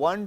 $1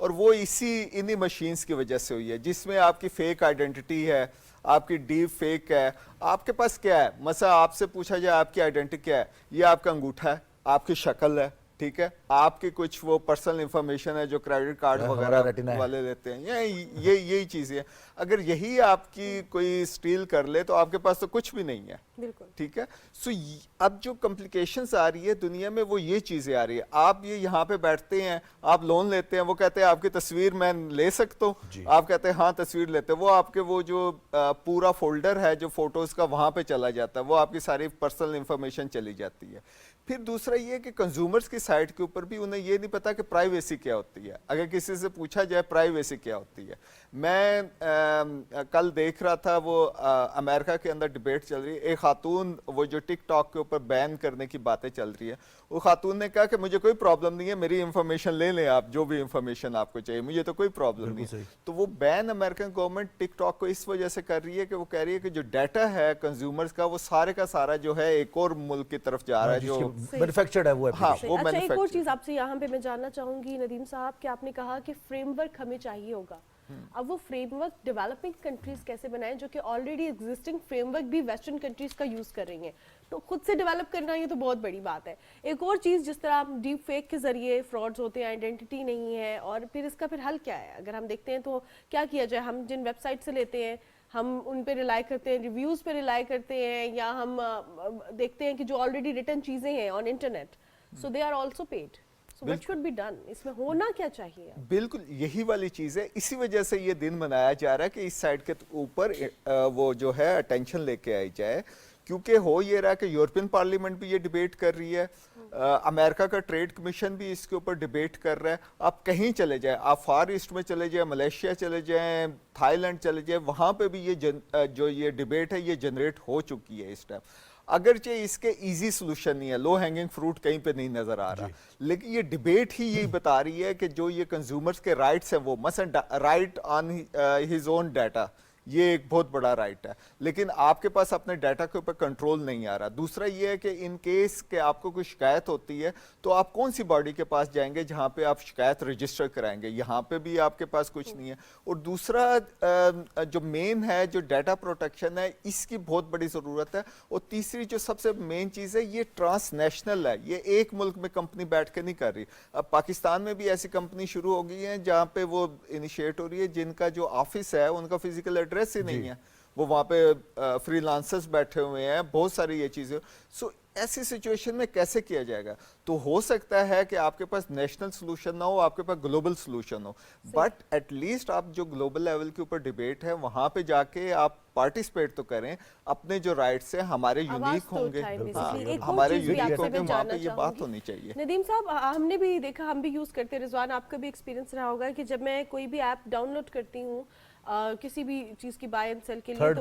اور وہ انہی مشینز کی وجہ سے ہوئی ہے، جس میں آپ کی فیک آئیڈینٹی ہے، آپ کی ڈیپ فیک ہے. آپ کے پاس کیا ہے؟ مثلا آپ سے پوچھا جائے آپ کی آئیڈینٹی کیا ہے، یہ آپ کا انگوٹھا ہے، آپ کی شکل ہے، ٹھیک ہے، آپ کی کچھ وہ پرسنل انفارمیشن ہے جو کریڈٹ کارڈ وغیرہ والے لیتے ہیں، یہی چیزیں ہیں. اگر یہی آپ کی کوئی اسٹیل کر لے تو آپ کے پاس تو کچھ بھی نہیں ہے. بالکل ٹھیک ہے. سو اب جو کمپلیکیشنز آ رہی ہے دنیا میں وہ یہ چیزیں آ رہی ہے. آپ یہاں پہ بیٹھتے ہیں، آپ لون لیتے ہیں، وہ کہتے ہیں آپ کی تصویر میں لے سکتا ہوں، آپ کہتے ہیں ہاں تصویر لیتے ہیں، وہ آپ کے وہ جو پورا فولڈر ہے جو فوٹوز کا وہاں پہ چلا جاتا ہے، وہ آپ کی ساری پرسنل انفارمیشن چلی جاتی ہے. پھر دوسرا یہ کہ کنزیومرز کی سائٹ کے اوپر بھی انہیں یہ نہیں پتا کہ پرائیویسی کیا ہوتی ہے. اگر کسی سے پوچھا جائے پرائیویسی کیا ہوتی ہے، میں کل دیکھ رہا تھا وہ امریکہ کے اندر ڈیبیٹ چل رہی ہے، ایک خاتون وہ جو ٹک ٹاک کے اوپر بین کرنے کی باتیں چل رہی ہے، وہ خاتون نے کہا کہ مجھے کوئی پرابلم نہیں ہے، میری انفارمیشن لے لیں آپ، جو بھی انفارمیشن آپ کو چاہیے، مجھے تو کوئی پرابلم نہیں ہے. تو وہ بین امریکن گورنمنٹ ٹک ٹاک کو اس وجہ سے کر رہی ہے کہ وہ کہہ رہی ہے کہ جو ڈیٹا ہے کنزیومرز کا وہ سارے کا سارا جو ہے ایک اور ملک کی طرف جا رہا ہے جو مینوفیکچرڈ ہے وہ ہاں application. وہ اچھا ایک اور manufactured. چیز آپ سے یہاں پہ میں جاننا چاہوں گی ندیم صاحب کہ آپ نے کہا کہ فریم ورک ہمیں چاہیے ہوگا. اب وہ فریم ورک ڈیولپنگ کنٹریز کیسے بنائیں جو کہ آلریڈی ایگزسٹنگ فریم ورک بھی ویسٹرن کنٹریز کا یوز کر رہی ہیں، تو خود سے ڈیولپ کرنا یہ تو بہت بڑی بات ہے. ایک اور چیز جس طرح ڈیپ فیک کے ذریعے فراڈز ہوتے ہیں، آئیڈینٹی نہیں ہے، اور پھر اس کا پھر حل کیا ہے؟ اگر ہم دیکھتے ہیں تو کیا کیا جائے؟ ہم جن ویب سائٹ سے لیتے ہیں ہم ان پہ ریلائی کرتے ہیں، ریویوز پہ ریلائی کرتے ہیں، یا ہم دیکھتے ہیں کہ جو آلریڈی ریٹن چیزیں ہیں on internet, so they are also paid. So what should be done؟ اس میں ہونا کیا چاہیے؟ بالکل یہی والی چیز ہے، اسی وجہ سے یہ دن منایا جا رہا ہے کہ اس سائڈ کے اوپر وہ جو ہے اٹینشن لے کے آئی جائے. کیونکہ ہو یہ رہا کہ یورپین پارلیمنٹ بھی یہ ڈیبیٹ کر رہی ہے، امریکہ کا ٹریڈ کمیشن بھی اس کے اوپر ڈیبیٹ کر رہا ہے. آپ کہیں چلے جائیں، آپ فار ایسٹ میں چلے جائیں، ملیشیا چلے جائیں، تھائی لینڈ چلے جائیں، وہاں پہ بھی یہ ڈیبیٹ ہے یہ جنریٹ ہو چکی ہے اس ٹائم. اگرچہ اس کے ایزی سلوشن نہیں ہے، لو ہینگنگ فروٹ کہیں پہ نہیں نظر آ رہا، لیکن یہ ڈیبیٹ ہی یہی بتا رہی ہے کہ جو یہ کنزیومرز کے رائٹس ہیں، وہ مثلا right on his own data, یہ ایک بہت بڑا رائٹ ہے، لیکن آپ کے پاس اپنے ڈیٹا کے اوپر کنٹرول نہیں آ رہا. دوسرا یہ ہے کہ ان کیس کہ آپ کو کوئی شکایت ہوتی ہے تو آپ کون سی باڈی کے پاس جائیں گے جہاں پہ آپ شکایت رجسٹر کرائیں گے؟ یہاں پہ بھی آپ کے پاس کچھ نہیں ہے. اور دوسرا جو مین ہے جو ڈیٹا پروٹیکشن ہے، اس کی بہت بڑی ضرورت ہے. اور تیسری جو سب سے مین چیز ہے، یہ ٹرانس نیشنل ہے، یہ ایک ملک میں کمپنی بیٹھ کے نہیں کر رہی. اب پاکستان میں بھی ایسی کمپنی شروع ہو گئی ہیں جہاں پہ وہ انیشیٹ ہو رہی ہے، جن کا جو آفس ہے ان کا فزیکل ایڈریس ہی نہیں ہے، وہ وہاں پہ فری لانسرز بیٹھے ہوئے ہیں، بہت ساری یہ چیزیں. سو ایسی سچویشن میں کیسے کیا جائے گا؟ تو ہو سکتا ہے کہ آپ کے پاس نیشنل سلوشن نہ ہو، آپ کے پاس گلوبل سلوشن ہو، بٹ ایٹ لیسٹ آپ جو گلوبل لیول کے اوپر ڈیبیٹ ہے وہاں پہ جا کے آپ پارٹیسپیٹ تو کریں، اپنے جو رائٹس ہیں ہمارے یونیک ہوں گے، ہمارے یونیک ہوں گے، وہاں پہ یہ بات ہونی چاہیے. ندیم صاحب ہم نے بھی دیکھا، ہم بھی یوز کرتے ہیں، رضوان آپ کا بھی ایکسپیرینس رہا ہوگا کہ جب میں کوئی بھی ایپ ڈاؤن لوڈ کرتی ہوں کسی بھی چیز کی بائی اینڈ سیل کے لیے،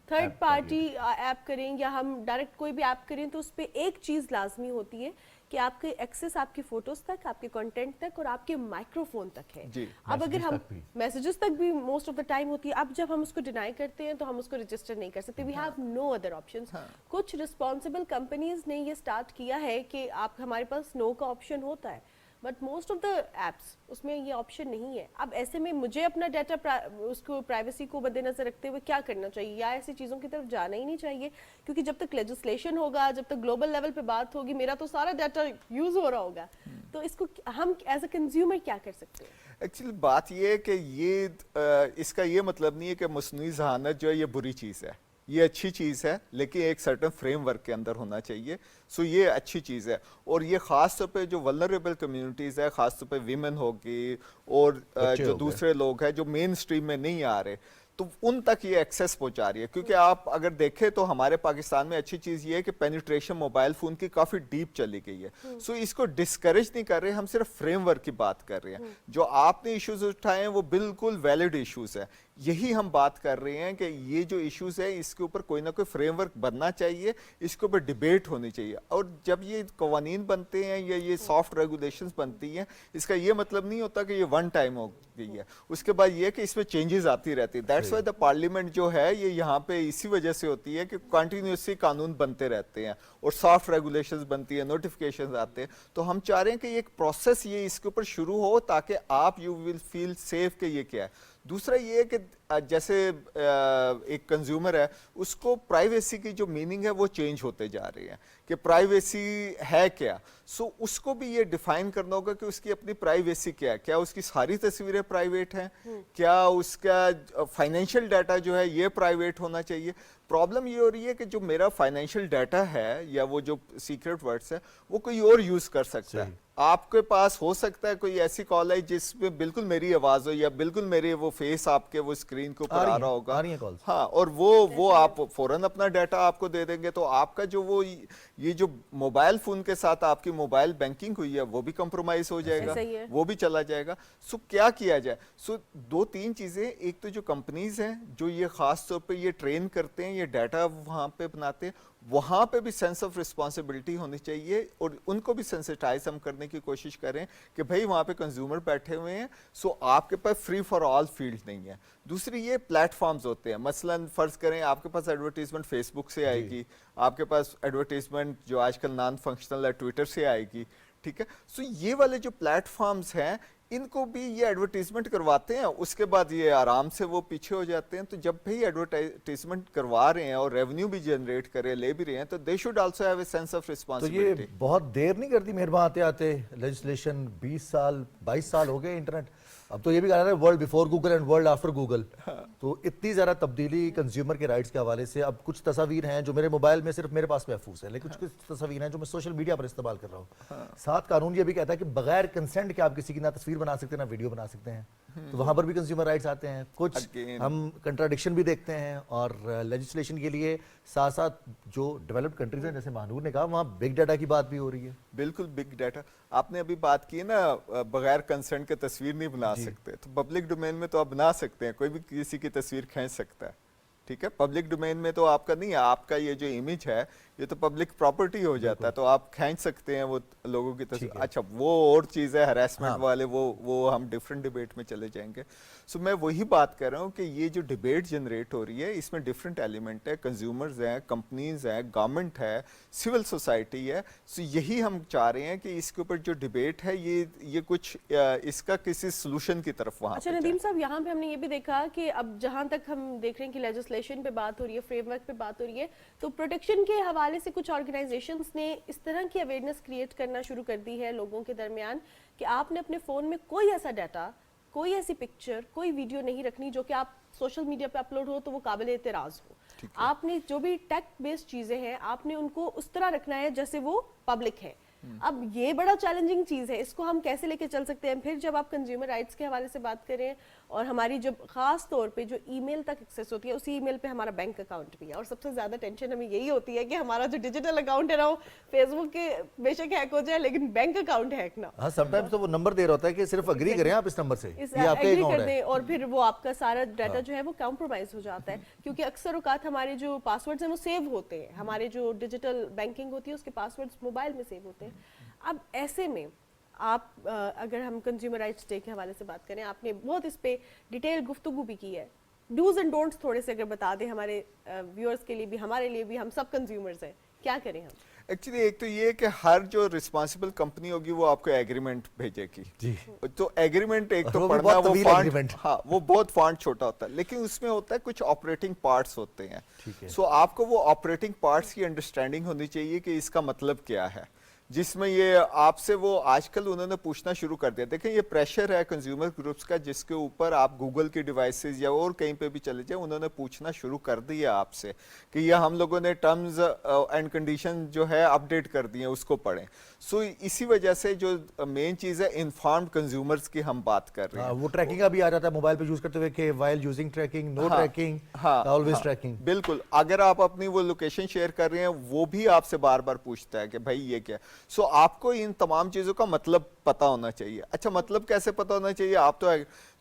تھرڈ پارٹی ایپ کریں یا ہم ڈائریکٹ کوئی بھی ایپ کریں، تو اس پہ ایک چیز لازمی ہوتی ہے کہ آپ کے ایکسیس آپ کی فوٹوز تک، آپ کے کنٹینٹ تک اور آپ کے مائکرو فون تک ہے. اب اگر ہم میسیجز تک بھی موسٹ آف دا ٹائم ہوتی ہے، اب جب ہم اس کو ڈینائی کرتے ہیں تو ہم اس کو رجسٹر نہیں کر سکتے. We have no other options. کچھ رسپانسبل کمپنیز نے یہ اسٹارٹ کیا ہے کہ آپ ہمارے پاس نو کا آپشن ہوتا ہے، but most of the apps اس میں یہ آپشن نہیں ہے. اب ایسے میں مجھے اپنا ڈیٹا اس کو پرائیویسی کو مد نظر رکھتے ہوئے کیا کرنا چاہیے، یا ایسی چیزوں کی طرف جانا ہی نہیں چاہیے؟ کیونکہ جب تک لیجسلیشن ہوگا، جب تک گلوبل لیول پہ بات ہوگی، میرا تو سارا ڈیٹا یوز ہو رہا ہوگا. تو اس کو ہم ایز اے کنزیومر کیا کر سکتے ہیں؟ ایکچولی بات یہ ہے کہ یہ اس کا یہ مطلب نہیں ہے کہ مصنوعی ذہانت جو ہے یہ بری چیز ہے، یہ اچھی چیز ہے، لیکن ایک سرٹن فریم ورک کے اندر ہونا چاہیے. سو یہ اچھی چیز ہے، اور یہ خاص طور پہ جو ولنریبل کمیونٹیز ہے، خاص طور پہ ویمن ہوگی اور جو دوسرے لوگ ہیں جو مین اسٹریم میں نہیں آ رہے، تو ان تک یہ ایکسیس پہنچا رہی ہے. کیونکہ آپ اگر دیکھیں تو ہمارے پاکستان میں اچھی چیز یہ ہے کہ پینیٹریشن موبائل فون کی کافی ڈیپ چلی گئی ہے. سو اس کو ڈسکریج نہیں کر رہے، ہم صرف فریم ورک کی بات کر رہے ہیں. جو آپ نے ایشوز اٹھائے ہیں وہ بالکل ویلڈ ایشوز ہیں. یہی ہم بات کر رہے ہیں کہ یہ جو ایشوز ہے اس کے اوپر کوئی نہ کوئی فریم ورک بننا چاہیے, اس کے اوپر ڈیبیٹ ہونی چاہیے. اور جب یہ قوانین بنتے ہیں یا یہ سافٹ ریگولیشنز بنتی ہیں, اس کا یہ مطلب نہیں ہوتا کہ یہ ون ٹائم ہو گئی ہے, اس کے بعد یہ کہ اس میں چینجز آتی رہتی ہیں. دیٹس وائی دا پارلیمنٹ جو ہے یہ یہاں پہ اسی وجہ سے ہوتی ہے کہ کنٹینیوسلی قانون بنتے رہتے ہیں اور سافٹ ریگولیشنز بنتی ہیں, نوٹیفیکیشنز آتے ہیں. تو ہم چاہ رہے ہیں کہ یہ ایک پروسیس یہ اس کے اوپر شروع ہو تاکہ آپ یو ول فیل سیف کہ یہ کیا ہے. دوسرا یہ ہے کہ جیسے ایک کنزیومر ہے, اس کو پرائیویسی کی جو میننگ ہے وہ چینج ہوتے جا رہے ہیں کہ پرائیویسی ہے کیا. سو اس کو بھی یہ ڈیفائن کرنا ہوگا کہ اس کی اپنی پرائیویسی کیا ہے. کیا اس کی ساری تصویریں پرائیویٹ ہیں, کیا اس کا فائنینشیل ڈیٹا جو ہے یہ پرائیویٹ ہونا چاہیے. پرابلم یہ ہو رہی ہے کہ جو میرا فائنینشیل ڈیٹا ہے یا وہ جو سیکرٹ ورڈز ہے وہ کوئی اور یوز کر سکتا ہے. آپ کے پاس ہو سکتا ہے کوئی ایسی کال ہے جس میں بالکل میری آواز ہو یا بالکل میرے وہ فیس آپ کے وہ اسکرین کے اوپر آ رہا ہوگا, ہاں, اور وہ آپ فوراً اپنا ڈیٹا آپ کو دے دیں گے. تو آپ کا جو وہ یہ جو موبائل فون کے ساتھ آپ کی موبائل بینکنگ ہوئی ہے وہ بھی کمپرومائز ہو جائے گا, وہ بھی چلا جائے گا. سو کیا کیا جائے؟ سو دو تین چیزیں. ایک تو جو کمپنیز ہیں جو یہ خاص طور پہ یہ ٹرین کرتے ہیں, یہ ڈیٹا وہاں پہ بناتے ہیں, وہاں پہ بھی سینس آف رسپانسبلٹی ہونی چاہیے اور ان کو بھی سینسٹائز ہم کرنے کی کوشش کریں کہ بھائی وہاں پہ کنزیومر بیٹھے ہوئے ہیں, سو آپ کے پاس فری فار آل فیلڈ نہیں ہے. دوسری یہ پلیٹ فارمز ہوتے ہیں, مثلا فرض کریں آپ کے پاس ایڈورٹیزمنٹ فیس بک سے آئے گی, آپ کے پاس ایڈورٹیزمنٹ جو آج کل نان فنکشنل ہے ٹویٹر سے آئے گی, ٹھیک ہے. سو یہ والے جو پلیٹ فارمز ہیں ان کو بھی یہ ایڈورٹیزمنٹ کرواتے ہیں, اس کے بعد یہ آرام سے وہ پیچھے ہو جاتے ہیں. تو جب بھی ایڈورٹیزمنٹ کروا رہے ہیں اور ریونیو بھی جنریٹ کرے لے بھی رہے ہیں تو they should also have a sense of responsibility. تو یہ بہت دیر نہیں کرتی مہربان آتے آتے لیجسلیشن 20 سال 22 سال ہو گئے انٹرنیٹ. اب تو یہ بھی کہا رہا ہے world before Google and world after Google. تو اتنی زیادہ تبدیلی کنزیومر کے رائٹس کے حوالے سے. اب کچھ تصاویر ہیں جو میرے موبائل میں صرف میرے پاس محفوظ ہے, لیکن کچھ تصاویر ہیں جو میں سوشل میڈیا پر استعمال کر رہا ہوں. ساتھ قانون یہ بھی کہتا ہے کہ بغیر کنسنٹ کے آپ کسی کی نہ تصویر بنا سکتے نہ ویڈیو بنا سکتے ہیں. تو وہاں پر بھی کنزیومر رائٹس آتے ہیں. کچھ ہم کنٹراڈکشن بھی دیکھتے ہیں اور لیجسلیشن کے لیے ساتھ ساتھ جو ڈیولپڈ کنٹریز ہیں جیسے مانور نے کہا وہاں بگ ڈیٹا کی بات بھی ہو رہی ہے. بالکل بگ ڈیٹا آپ نے ابھی بات کی نا, بغیر کنسنٹ کے تصویر نہیں بنا سکتے. تو پبلک ڈومین میں تو آپ بنا سکتے ہیں, کوئی بھی کسی کی تصویر کھینچ سکتا ہے, ٹھیک ہے. پبلک ڈومین میں تو آپ کا نہیں ہے, آپ کا یہ جو امیج ہے یہ تو پبلک پراپرٹی ہو جاتا ہے, تو آپ کھینچ سکتے ہیں وہ لوگوں کی تصویر. اچھا وہ اور چیز ہے ہراسمنٹ والے, وہ ہم ڈفرینٹ ڈیبیٹ میں چلے جائیں گے. سو میں وہی بات کر رہا ہوں کہ یہ جو ڈیبیٹ جنریٹ ہو رہی ہے اس میں ڈفرینٹ ایلیمنٹ ہے, کنزیومرز ہیں, کمپنیز ہیں, گورنمنٹ ہے, سول سوسائٹی ہے. سو یہی ہم چاہ رہے ہیں کہ اس کے اوپر جو ڈیبیٹ ہے یہ کچھ اس کا کسی سولوشن کی طرف وہاں. اچھا ندیم صاحب, یہاں پہ ہم نے یہ بھی دیکھا کہ اب جہاں تک ہم دیکھ رہے ہیں کہ لیجسلیشن پہ بات ہو رہی ہے, فریم ورک پہ بات ہو رہی ہے, تو پروٹیکشن کے حوالے سے کچھ آرگنائزیشنز نے اس طرح کی اویئرنیس کریٹ کرنا شروع کر دی ہے لوگوں کے درمیان کہ آپ نے اپنے فون میں کوئی ایسا ڈیٹا, کوئی ایسی پکچر, کوئی ویڈیو نہیں رکھنی جو کہ آپ سوشل میڈیا پہ اپلوڈ ہو تو وہ قابل اعتراض ہو. آپ نے جو بھی ٹیک بیسڈ چیزیں ہیں آپ نے ان کو اس طرح رکھنا ہے جیسے وہ پبلک ہے. اب یہ بڑا چیلنجنگ چیز ہے, اس کو ہم کیسے لے کے چل سکتے ہیں؟ پھر جب آپ کنزیومر رائٹس کے حوالے سے بات کریں اور ہماری جب خاص طور پہ جو ای میل تک ایکسیس ہوتی ہے, اسی ای میل پہ ہمارا بینک اکاؤنٹ بھی ہے, اور سب سے زیادہ ٹینشن ہمیں یہی ہوتی ہے کہ ہمارا جو ڈیجیٹل اکاؤنٹ ہے نا وہ فیس بک کے بے شک ہیک ہو جائے لیکن بینک اکاؤنٹ ہیک نہ. ہاں سم ٹائمز تو وہ نمبر دے رہا ہوتا ہے کہ صرف اگری کریں آپ اس نمبر سے, یہ آپ کا اکاؤنٹ ہے, اور پھر وہ آپ کا سارا ڈیٹا جو ہے وہ کمپرومائز ہو جاتا ہے. کیونکہ اکثر اوقات ہمارے جو پاسورڈز ہیں وہ سیو ہوتے ہیں, ہمارے جو ڈیجیٹل بینکنگ ہوتی ہے اس کے پاسورڈز موبائل میں سیو ہوتے ہیں. اب ایسے میں آپ اگر ہم کنزیومر رائٹس ڈے کے حوالے سے بات کریں, آپ نے بہت اس پہ ڈیٹیل گفتگو بھی کی ہے, ڈوز اینڈ ڈونٹس تھوڑے سے اگر بتا دیں ہمارے ویورز کے لیے بھی, ہمارے لیے بھی, ہم سب کنزیومرز ہیں, کیا کریں ہم؟ ایکچولی ایک تو یہ کہ ہر جو رسپانسبل کمپنی ہوگی وہ آپ کو ایگریمنٹ بھیجے گی. تو ایگریمنٹ ایک تو پڑھنا, وہ فونٹ, ہاں وہ بہت فونٹ چھوٹا ہوتا ہے, لیکن اس میں ہوتا ہے کچھ آپریٹنگ پارٹس ہوتے ہیں. سو آپ کو وہ آپریٹنگ پارٹس کی انڈرسٹینڈنگ ہونی چاہیے کہ اس کا مطلب کیا ہے, جس میں یہ آپ سے وہ آج کل انہوں نے پوچھنا شروع کر دیا. دیکھیں یہ پریشر ہے کنزیومر گروپس کا جس کے اوپر آپ گوگل کی ڈیوائسز یا اور کہیں پہ بھی چلے جائیں, انہوں نے پوچھنا شروع کر دیا آپ سے کہ یہ ہم لوگوں نے ٹرمز اینڈ کنڈیشن جو ہے اپڈیٹ کر دی ہیں, اس کو پڑھیں. سو اسی وجہ سے جو مین چیز ہے انفارمڈ کنزیومرز کی ہم بات کر رہے ہیں. وہ ٹریکنگ کا بھی آ جاتا ہے موبائل پہ یوز کرتے ہوئے کہ وائل یوزنگ ٹریکنگ, نو ٹریکنگ, آلویز ٹریکنگ. بالکل, اگر آپ اپنی وہ لوکیشن شیئر کر رہے ہیں وہ بھی آپ سے بار بار پوچھتا ہے کہ بھائی یہ کیا. سو آپ کو ان تمام چیزوں کا مطلب پتہ ہونا چاہیے. اچھا مطلب کیسے پتہ ہونا چاہیے؟ آپ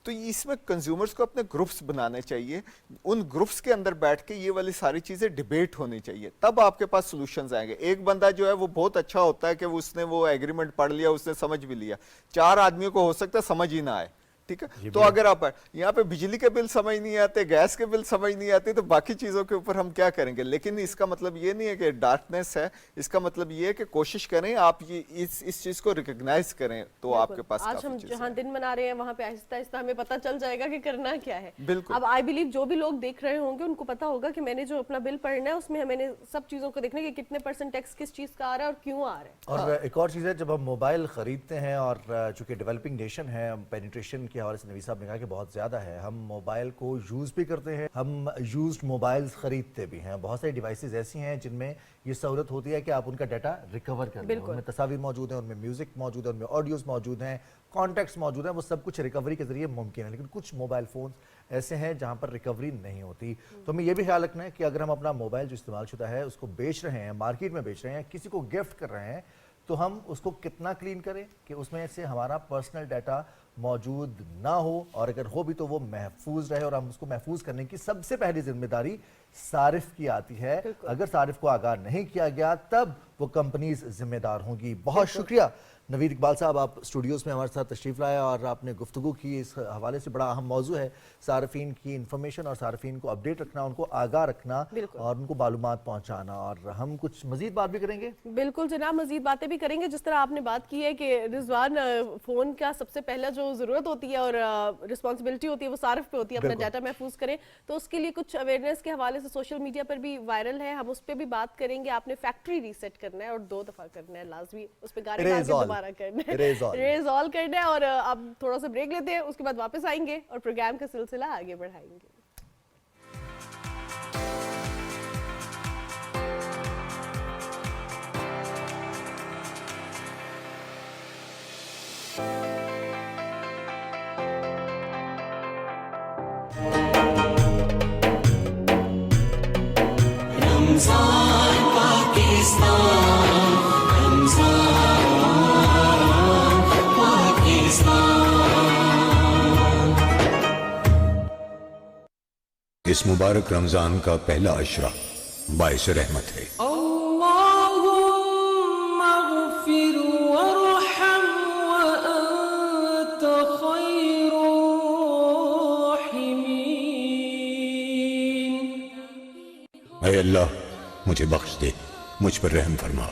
تو اس میں کنزیومرز کو اپنے گروپس بنانے چاہیے, ان گروپس کے اندر بیٹھ کے یہ والی ساری چیزیں ڈیبیٹ ہونی چاہیے, تب آپ کے پاس سولوشنز آئیں گے. ایک بندہ جو ہے وہ بہت اچھا ہوتا ہے کہ اس نے وہ ایگریمنٹ پڑھ لیا, اس نے سمجھ بھی لیا, 4 آدمیوں کو ہو سکتا ہے سمجھ ہی نہ آئے, ٹھیک ہے. تو اگر آپ یہاں پہ بجلی کے بل سمجھ نہیں آتے, گیس کے بل سمجھ نہیں آتے, تو باقی چیزوں کے اوپر ہم کیا کریں گے؟ لیکن اس کا مطلب یہ نہیں ہے کہ ڈارکنیس ہے, اس کا مطلب یہ ہے کہ کوشش کریں آپ یہ اس چیز کو ریکگنائز کریں, تو آپ کے پاس آج ہم جہاں دن منا رہے ہیں وہاں پہ آہستہ آہستہ ہمیں پتہ چل جائے گا کہ کرنا کیا ہے. بالکل. اب آئی بلیو جو بھی لوگ دیکھ رہے ہوں گے ان کو پتا ہوگا کہ میں نے جو اپنا بل پڑھنا ہے اس میں میں نے سب چیزوں کو دیکھنا ہے کہ کتنے % ٹیکس کس چیز کا آ رہا ہے اور کیوں آ رہا ہے. اور ایک اور چیز ہے, جب ہم موبائل خریدتے ہیں, اور چونکہ ڈیولپنگ نیشن ہے, پینیٹریشن کے حوالے سے نوید صاحب نے کہا کہ بہت زیادہ ہے, ہم موبائل کو یوز بھی کرتے ہیں, ہم یوزڈ موبائلز خریدتے بھی ہیں. بہت ساری ڈیوائسز ایسی ہیں جن میں یہ سہولت ہوتی ہے کہ آپ ان کا ڈیٹا ریکور کر لیں, ان میں تصاویر موجود ہیں, ان میں میوزک موجود ہے, ان میں آڈیوز موجود ہیں, کانٹیکٹس موجود ہیں, وہ سب کچھ ریکوری کے ذریعے ممکن ہے. لیکن کچھ موبائل فونز ایسے ہیں جہاں پر ریکوری نہیں ہوتی. تو ہمیں یہ بھی خیال رکھنا ہے کہ اگر ہم اپنا موبائل جو استعمال شدہ ہے اس کو بیچ رہے ہیں, مارکیٹ میں بیچ رہے ہیں, کسی کو گفٹ کر رہے ہیں, تو ہم اس کو کتنا کلین کریں کہ اس میں سے ہمارا پرسنل ڈیٹا موجود نہ ہو, اور اگر ہو بھی تو وہ محفوظ رہے. اور ہم اس کو محفوظ کرنے کی سب سے پہلی ذمہ داری صارف کی آتی ہے. اگر صارف کو آگاہ نہیں کیا گیا تب وہ کمپنیز ذمہ دار ہوں گی. بہت شکریہ نوید اقبال صاحب, آپ اسٹوڈیوز میں ہمارے ساتھ تشریف لائے اور آپ نے گفتگو کی. اس حوالے سے بڑا اہم موضوع ہے صارفین کی انفارمیشن, اور صارفین کو اپڈیٹ رکھنا, ان کو آگاہ رکھنا, اور ان کو معلومات پہنچانا. اور ہم کچھ مزید بات بھی کریں گے. بالکل جناب, مزید باتیں بھی کریں گے. جس طرح آپ نے بات کی ہے کہ رضوان, فون کا سب سے پہلا جو ضرورت ہوتی ہے اور رسپانسبلٹی ہوتی ہے وہ صارف پہ ہوتی ہے اپنا ڈیٹا محفوظ کریں, تو اس کے لیے کچھ اویئرنیس کے حوالے سے سوشل میڈیا پر بھی وائرل ہے, ہم اس پہ بھی بات کریں گے. آپ نے فیکٹری ریسیٹ کرنا ہے اور 2 دفعہ کرنا ہے لازمی, اس پہ گاڑی ڈال کے دوبارہ کرنا ہے, ریزال کرنا ہے. اور اب تھوڑا سا بریک لیتے ہیں, اس کے بعد واپس آئیں گے اور پروگرام کا سلسلہ آگے بڑھائیں گے. اس مبارک رمضان کا پہلا عشرہ باعث رحمت ہے. اللہم اغفر وارحم وانت خیر الراحمین. اے اللہ مجھے بخش دے, مجھ پر رحم فرما,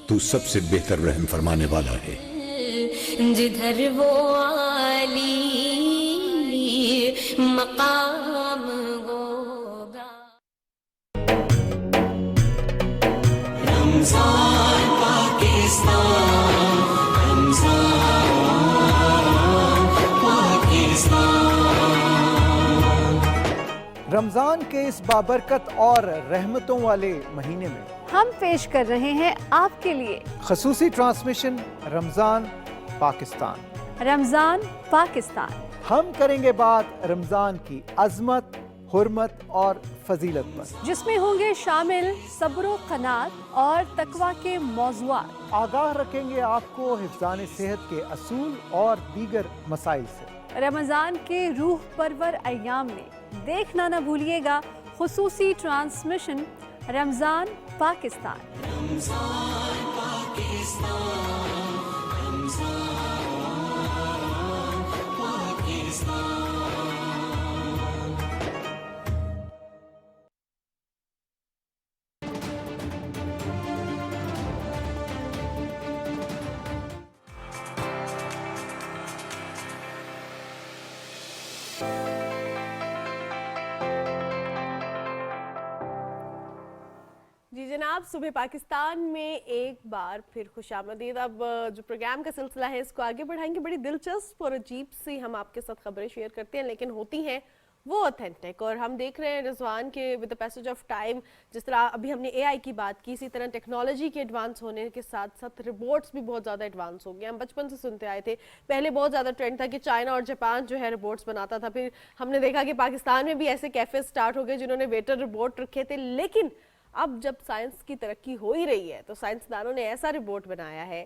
تو سب سے بہتر رحم فرمانے والا ہے. جدھر وہ عالی مقام ہوگا. رمضان پاکستان, رمضان پاکستان. رمضان کے اس بابرکت اور رحمتوں والے مہینے میں ہم پیش کر رہے ہیں آپ کے لیے خصوصی ٹرانسمیشن رمضان پاکستان. رمضان پاکستان. ہم کریں گے بات رمضان کی عظمت, حرمت اور فضیلت پر, جس میں ہوں گے شامل صبر و قناعت اور تقویٰ کے موضوعات. آگاہ رکھیں گے آپ کو حفظان صحت کے اصول اور دیگر مسائل سے. رمضان کے روح پرور ایام میں دیکھنا نہ بھولیے گا خصوصی ٹرانسمیشن رمضان پاکستان. رمضان پاکستان, رمضان پاکستان. جی جناب, صبح پاکستان میں ایک بار پھر خوش آمدید. اب جو پروگرام کا سلسلہ ہے اس کو آگے بڑھائیں گے. بڑی دلچسپ اور عجیب سی ہم آپ کے ساتھ خبریں شیئر کرتے ہیں, لیکن ہوتی ہیں وہ اوتھینٹک. اور ہم دیکھ رہے ہیں رضوان کے with the passage of time, جس طرح ابھی ہم نے اے آئی کی بات کی, اسی طرح ٹیکنالوجی کے ایڈوانس ہونے کے ساتھ ساتھ روبوٹس بھی بہت زیادہ ایڈوانس ہو گئے. ہم بچپن سے سنتے آئے تھے, پہلے بہت زیادہ ٹرینڈ تھا کہ چائنا اور جاپان جو ہے روبوٹس بناتا تھا. پھر ہم نے دیکھا کہ پاکستان میں بھی ایسے کیفے سٹارٹ ہو گئے جنہوں نے ویٹر روبوٹ رکھے تھے. لیکن اب جب سائنس کی ترقی ہو ہی رہی ہے تو سائنسدانوں نے ایسا روبوٹ بنایا ہے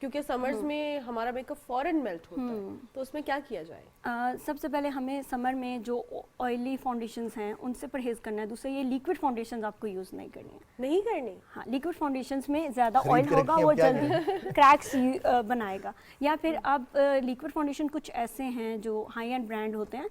کیونکہ سمرز میں ہمارا میک اپ فوراً میلٹ ہوتا ہے, تو اس میں کیا کیا جائے؟ سب سے پہلے ہمیں سمر میں جو آئلی فاؤنڈیشنز ہیں ان سے پرہیز کرنا ہے. دوسرا یہ لیکوڈ فاؤنڈیشنز آپ کو یوز نہیں کرنی ہے. نہیں کرنی؟ ہاں, لیکوڈ فاؤنڈیشنز میں زیادہ خرید آئل کے ہوگا, رکھی وہ ہیں کیا جلدی کریکس بنائے گا. یا پھر آپ لیکوڈ فاؤنڈیشن کچھ ایسے ہیں جو ہائی اینڈ برانڈ ہوتے ہیں,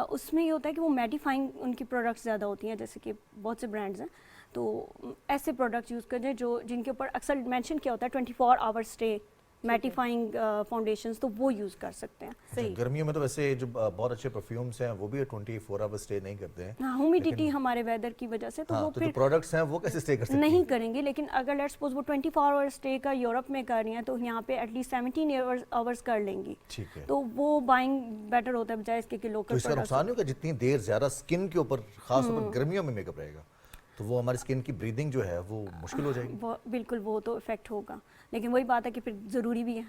اس میں یہ ہوتا ہے کہ وہ میٹیفائنگ ان کی پروڈکٹس زیادہ ہوتی ہیں, جیسے کہ بہت سے برانڈز ہیں, تو ایسے پروڈکٹس یوز کریں جو جن کے اوپر اکثر مینشن کیا ہوتا ہے 24 آور اسٹے میٹیفائنگ فاؤنڈیشنز, تو وہ یوز کر سکتے ہیں. صحیح. گرمیوں میں تو ویسے جو بہت اچھے پرفیومز ہیں وہ بھی 24 آور اسٹے نہیں کرتے ہیں. ہاں, ہیومیڈیٹی ہمارے ویدر کی وجہ سے, تو وہ تو پھر جو پروڈکٹس ہیں وہ کیسے اسٹے کر سکتے ہیں؟ نہیں کریں گے. لیکن اگر لیٹس سپوز وہ 24 آور اسٹے کا یورپ میں کر رہی ہیں تو یہاں پہ ایٹ لیسٹ 17 آورس کر لیں گی. ٹھیک ہے. تو وہ بائنگ بیٹر ہوتا ہے بجائے اس کے کہ تو لوکل اس کا نقصان نہیں ہوگا جتنی دیر زیادہ اسکن کے اوپر, خاص طور پر گرمیوں میں میک اپ رہے گا تو وہ ہماری اسکن کی بریدنگ جو ہے وہ مشکل ہو جائے گی. بالکل, وہ تو افیکٹ ہوگا, لیکن وہی بات ہے کہ پھر ضروری بھی ہے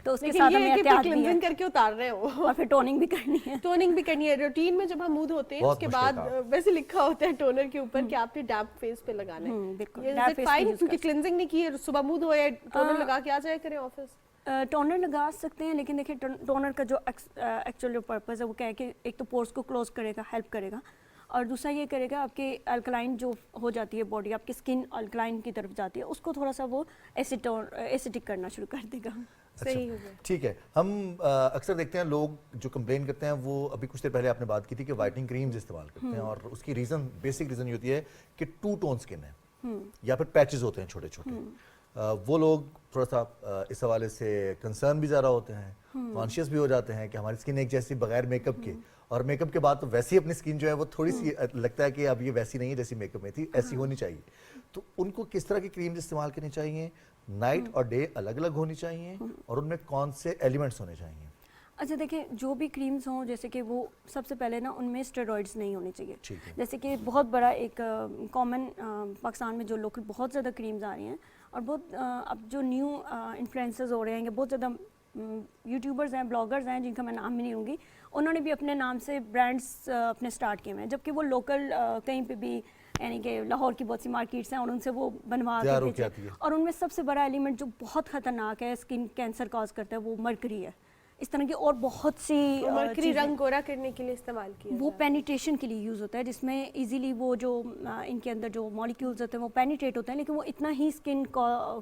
تو اس کے لیکن ساتھ یہ ہمیں ہے کہ احتیاط بھی ہے کلینزنگ کر کے اتار رہے ہو اور پھر ٹوننگ بھی کرنی ہے. ٹوننگ بھی کرنی ہے. روٹین میں جب ہم منہ دھوتے ہیں اس کے بعد ویسے لکھا ہوتا ہے ٹونر کے اوپر کہ آپ نے ڈیمپ فیس پہ لگانا ہے. بالکل, یہ فائن کیونکہ کلینزنگ نہیں کی ہے, صبح منہ دھویا ٹونر لگا کے آ جائے کریں آفس. ٹونر لگا سکتے ہیں, لیکن دیکھیں ٹونر کا جو ایکچوئل جو پرپز ہے وہ کیا ہے کہ ایک تو پورس کو کلوز کرے گا, ہیلپ کرے گا, اور دوسرا یہ کرے گا آپ کے الکلائن جو ہو جاتی ہے باڈی, آپ کی اسکن الکلائن کی طرف جاتی ہے, اس کو تھوڑا سا وہ ایسیڈک کرنا شروع کر دے گا. صحیح ہوگا. ٹھیک ہے. ہم اکثر دیکھتے ہیں لوگ جو کمپلین کرتے ہیں وہ ابھی کچھ دیر پہلے آپ نے بات کی تھی کہ وائٹنگ کریمز استعمال کرتے ہیں, اور اس کی ریزن, بیسک ریزن یہ ہوتی ہے کہ 2 ٹون اسکن ہے یا پھر پیچز ہوتے ہیں چھوٹے چھوٹے. وہ لوگ تھوڑا سا اس حوالے سے کنسرن بھی زیادہ ہوتے ہیں, کانشیس بھی ہو جاتے ہیں کہ ہماری اسکن ایک جیسی بغیر میک اپ کے, اور میک اپ کے بعد تو ویسی اپنی اسکن جو ہے وہ تھوڑی سی لگتا ہے کہ اب یہ ویسی نہیں ہے جیسی میک اپ میں تھی, ایسی ہونی چاہیے. تو ان کو کس طرح کی کریمز استعمال کرنی چاہیے؟ نائٹ اور ڈے الگ الگ ہونی چاہیے, اور ان میں کون سے ایلیمنٹس ہونے چاہیے؟ اچھا دیکھیں, جو بھی کریمز ہوں جیسے کہ وہ سب سے پہلے نا ان میں اسٹیرائڈس نہیں ہونے چاہیے. جیسے کہ بہت بڑا ایک کامن پاکستان میں جو لوکل بہت زیادہ کریمز آ رہی ہیں, اور بہت اب جو نیو انفلوئنسرز ہو رہے ہیں, بہت زیادہ یوٹیوبرز ہیں, بلاگرز ہیں, جن کا میں نام بھی نہیں لوں گی, انہوں نے بھی اپنے نام سے برانڈس اپنے سٹارٹ کیے ہوئے ہیں, جبکہ وہ لوکل کہیں پہ بھی, یعنی کہ لاہور کی بہت سی مارکیٹس ہیں اور ان سے وہ بنوا کے بیچتے ہیں. اور ان میں سب سے بڑا ایلیمنٹ جو بہت خطرناک ہے, اسکن کینسر کاز کرتا ہے, وہ مرکری ہے. اس طرح کی اور بہت سی مرکری رنگ گورا کرنے کے لیے استعمال کیا, وہ پینیٹریشن کے لیے یوز ہوتا ہے, جس میں ایزیلی وہ جو ان کے اندر جو مالیکیولز ہوتے ہیں وہ پینیٹریٹ ہوتے ہیں, لیکن وہ اتنا ہی اسکن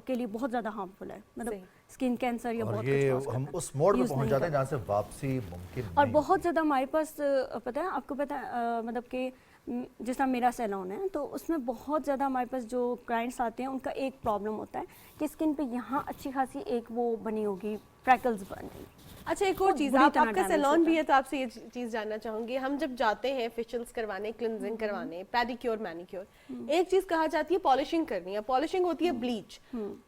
کے لیے بہت زیادہ ہارمفل ہے, مطلب اسکن کینسر یا بہت کچھ. ہم اس موڈ پہ پہنچ جاتے ہیں جہاں سے واپسی ممکن نہیں. اور بہت زیادہ ہمارے پاس پتہ ہے, آپ کو پتہ ہے مطلب کہ جس طرح میرا سیلون ہے تو اس میں بہت زیادہ ہمارے پاس جو کلائنٹس آتے ہیں ان کا ایک پرابلم ہوتا ہے کہ اسکن پہ یہاں اچھی خاصی ایک وہ بنی ہوگی, فریکلز بن گئی. اچھا, ایک اور چیز, آپ کا سیلون بھی ہے تو آپ سے یہ چیز جاننا چاہوں گی. ہم جب جاتے ہیں فیشلز کروانے, کلینزنگ کروانے, پیڈیکیور, مینیکیور, ایک چیز کہا جاتی ہے پالشنگ کرنی ہے. پالشنگ ہوتی ہے بلیچ.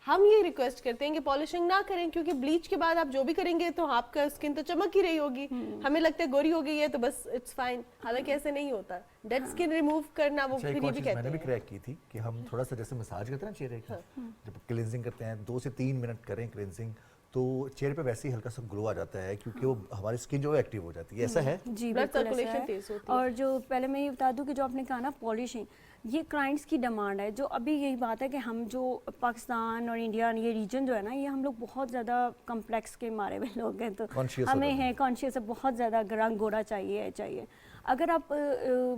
ہم یہ ریکویسٹ کرتے ہیں کہ پالشنگ نہ کریں, کیونکہ بلیچ کے بعد آپ جو بھی کریں گے تو آپ کا اسکن تو چمک ہی رہی ہوگی. ہمیں لگتا ہے گوری ہو گئی ہے تو بس اٹس فائن, حالانکہ ایسے نہیں ہوتا. ڈیڈ اسکن ریموو کرنا وہ پھر یہ بھی کہتے ہیں. میں نے بھی کریک کی تھی کہ ہم تھوڑا سا جیسے مساج کرتے ہیں چہرے کا, جب کلینزنگ کرتے ہیں 2 سے 3 منٹ کریں کلینزنگ, تو چہرے پہ ویسے ہی ہلکا سا گلو آ جاتا ہے, کیونکہ وہ ہماری اسکن جو ہے ایکٹیو ہو جاتی ہے. ایسا ہے جی, بلڈ سرکولیشن تیز ہوتی ہے. اور جو پہلے میں یہ بتا دوں کہ جو آپ نے کہا نا پالشنگ, یہ کلائنٹس کی ڈیمانڈ ہے. جو ابھی یہی بات ہے کہ ہم جو پاکستان اور انڈیا یہ ریجن جو ہے نا, یہ ہم لوگ بہت زیادہ کمپلیکس کے مارے ہوئے لوگ ہیں, تو ہمیں ہے کانشیس ہے, بہت زیادہ رنگ گورا چاہیے. اگر آپ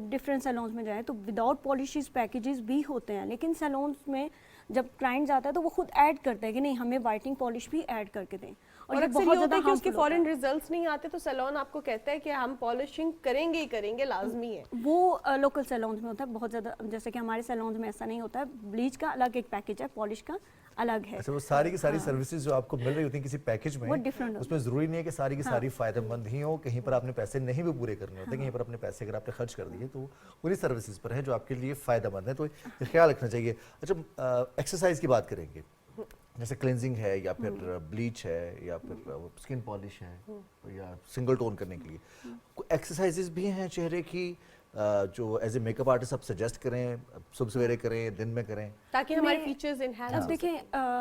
ڈفرینٹ سیلونز میں جائیں تو وداؤٹ پالشز پیکیجز بھی ہوتے ہیں, لیکن سیلونز میں جب کلائنٹ جاتا ہے تو وہ خود ایڈ کرتے ہیں کہ نہیں ہمیں وائٹنگ پالش بھی ایڈ کر کے دیں, اور اکثر یہ ہوتا ہے کہ اس کے فورن ریزلٹس نہیں آتے تو سیلون آپ کو کہتا ہے کہ ہم پالشنگ کریں گے, لازمی ہے. وہ لوکل سیلونز میں ہوتا ہے بہت زیادہ, جیسے کہ ہمارے سیلونز میں ایسا نہیں ہوتا ہے. بلیچ کا الگ ایک پیکیج ہے, پالش کا الگ ہے. اچھا, وہ ساری کی ساری سروسز جو آپ کو مل رہی ہوتی ہیں کسی پیکیج میں, اس میں ضروری نہیں ہے کہ ساری کی ساری فائدہ مند ہی ہوں. کہیں پر آپ نے پیسے نہیں بھی پورے کرنے ہوتے, کہیں پر اپنے پیسے اگر آپ نے خرچ کر دیے تو انہی سروسز پر ہیں جو آپ کے لیے فائدہ مند ہیں, تو خیال رکھنا چاہیے. اچھا, ایکسرسائز کی بات کریں گے, جیسے کلینزنگ ہے یا پھر بلیچ ہے یا پھر اسکن پالش ہے یا سنگل ٹون کرنے کے لیے, ایکسرسائزز بھی ہیں چہرے کی جو as a make up artist آپ سجیسٹ کریں, صبح سویرے کریں, دن میں کریں, تاکہ ہمارے فیچرز انہینس. اب دیکھیں,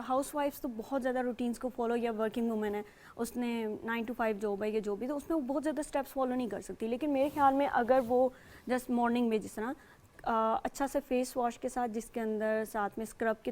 ہاؤس وائفس تو بہت زیادہ روٹینس کو فالو, یا ورکنگ وومن ہے اس نے 9 to 5 جاب ہے یا جو بھی, تو اس میں وہ بہت زیادہ اسٹیپس فالو نہیں کر سکتی. لیکن میرے خیال میں اگر وہ جسٹ مارننگ میں جس طرح اچھا سے فیس واش کے ساتھ, جس کے اندر ساتھ میں اسکرب کے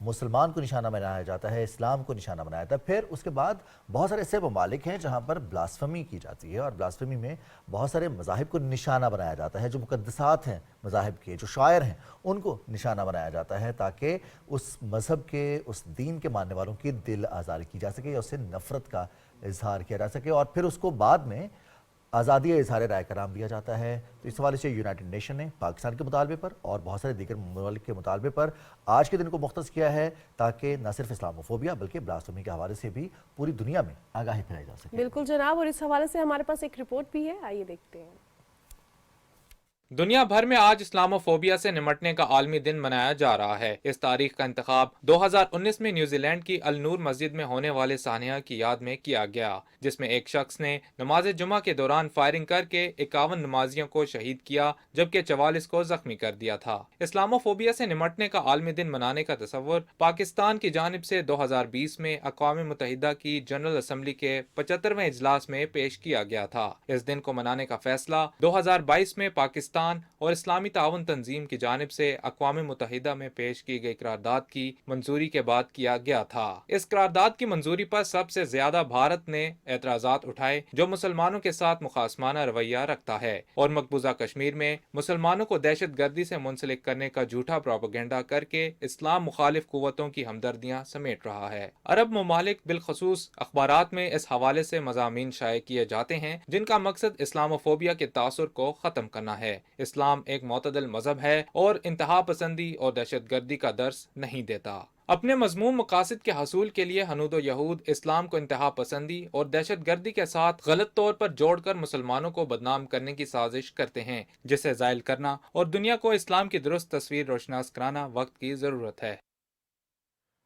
مسلمان کو نشانہ بنایا جاتا ہے، اسلام کو نشانہ بنایا جاتا ہے. پھر اس کے بعد بہت سارے ایسے ممالک ہیں جہاں پر بلاسفمی کی جاتی ہے، اور بلاسفمی میں بہت سارے مذاہب کو نشانہ بنایا جاتا ہے. جو مقدسات ہیں مذاہب کے، جو شاعر ہیں، ان کو نشانہ بنایا جاتا ہے تاکہ اس مذہب کے، اس دین کے ماننے والوں کی دل آزاری کی جا سکے، یا اسے نفرت کا اظہار کیا جا سکے، اور پھر اس کو بعد میں آزادی اظہار رائے کا نام دیا جاتا ہے. تو اس حوالے سے یونائٹڈ نیشن نے پاکستان کے مطالبے پر اور بہت سارے دیگر ممالک کے مطالبے پر آج کے دن کو مختص کیا ہے تاکہ نہ صرف اسلاموفوبیا بلکہ بلاسفمی کے حوالے سے بھی پوری دنیا میں آگاہی پھیلائی جا سکے. بالکل جناب، اور اس حوالے سے ہمارے پاس ایک رپورٹ بھی ہے، آئیے دیکھتے ہیں. دنیا بھر میں آج اسلاموفوبیا سے نمٹنے کا عالمی دن منایا جا رہا ہے. اس تاریخ کا انتخاب 2019 میں نیوزی لینڈ کی النور مسجد میں ہونے والے سانحہ کی یاد میں کیا گیا، جس میں ایک شخص نے نماز جمعہ کے دوران فائرنگ کر کے 51 نمازیوں کو شہید کیا جبکہ 44 کو زخمی کر دیا تھا. اسلاموفوبیا سے نمٹنے کا عالمی دن منانے کا تصور پاکستان کی جانب سے 2020 میں اقوام متحدہ کی جنرل اسمبلی کے 75ویں اجلاس میں پیش کیا گیا تھا. اس دن کو منانے کا فیصلہ 2022 میں پاکستان اور اسلامی تعاون تنظیم کی جانب سے اقوام متحدہ میں پیش کی گئی قرارداد کی منظوری کے بعد کیا گیا تھا. اس قرارداد کی منظوری پر سب سے زیادہ بھارت نے اعتراضات اٹھائے، جو مسلمانوں کے ساتھ مخاصمانہ رویہ رکھتا ہے اور مقبوضہ کشمیر میں مسلمانوں کو دہشت گردی سے منسلک کرنے کا جھوٹا پروپیگنڈا کر کے اسلام مخالف قوتوں کی ہمدردیاں سمیٹ رہا ہے. عرب ممالک بالخصوص اخبارات میں اس حوالے سے مضامین شائع کیے جاتے ہیں جن کا مقصد اسلاموفوبیا کے تاثر کو ختم کرنا ہے. اسلام ایک معتدل مذہب ہے اور انتہا پسندی اور دہشت گردی کا درس نہیں دیتا. اپنے مضمون مقاصد کے حصول کے لیے ہنود و یہود اسلام کو انتہا پسندی اور دہشت گردی کے ساتھ غلط طور پر جوڑ کر مسلمانوں کو بدنام کرنے کی سازش کرتے ہیں، جسے زائل کرنا اور دنیا کو اسلام کی درست تصویر روشناس کرانا وقت کی ضرورت ہے.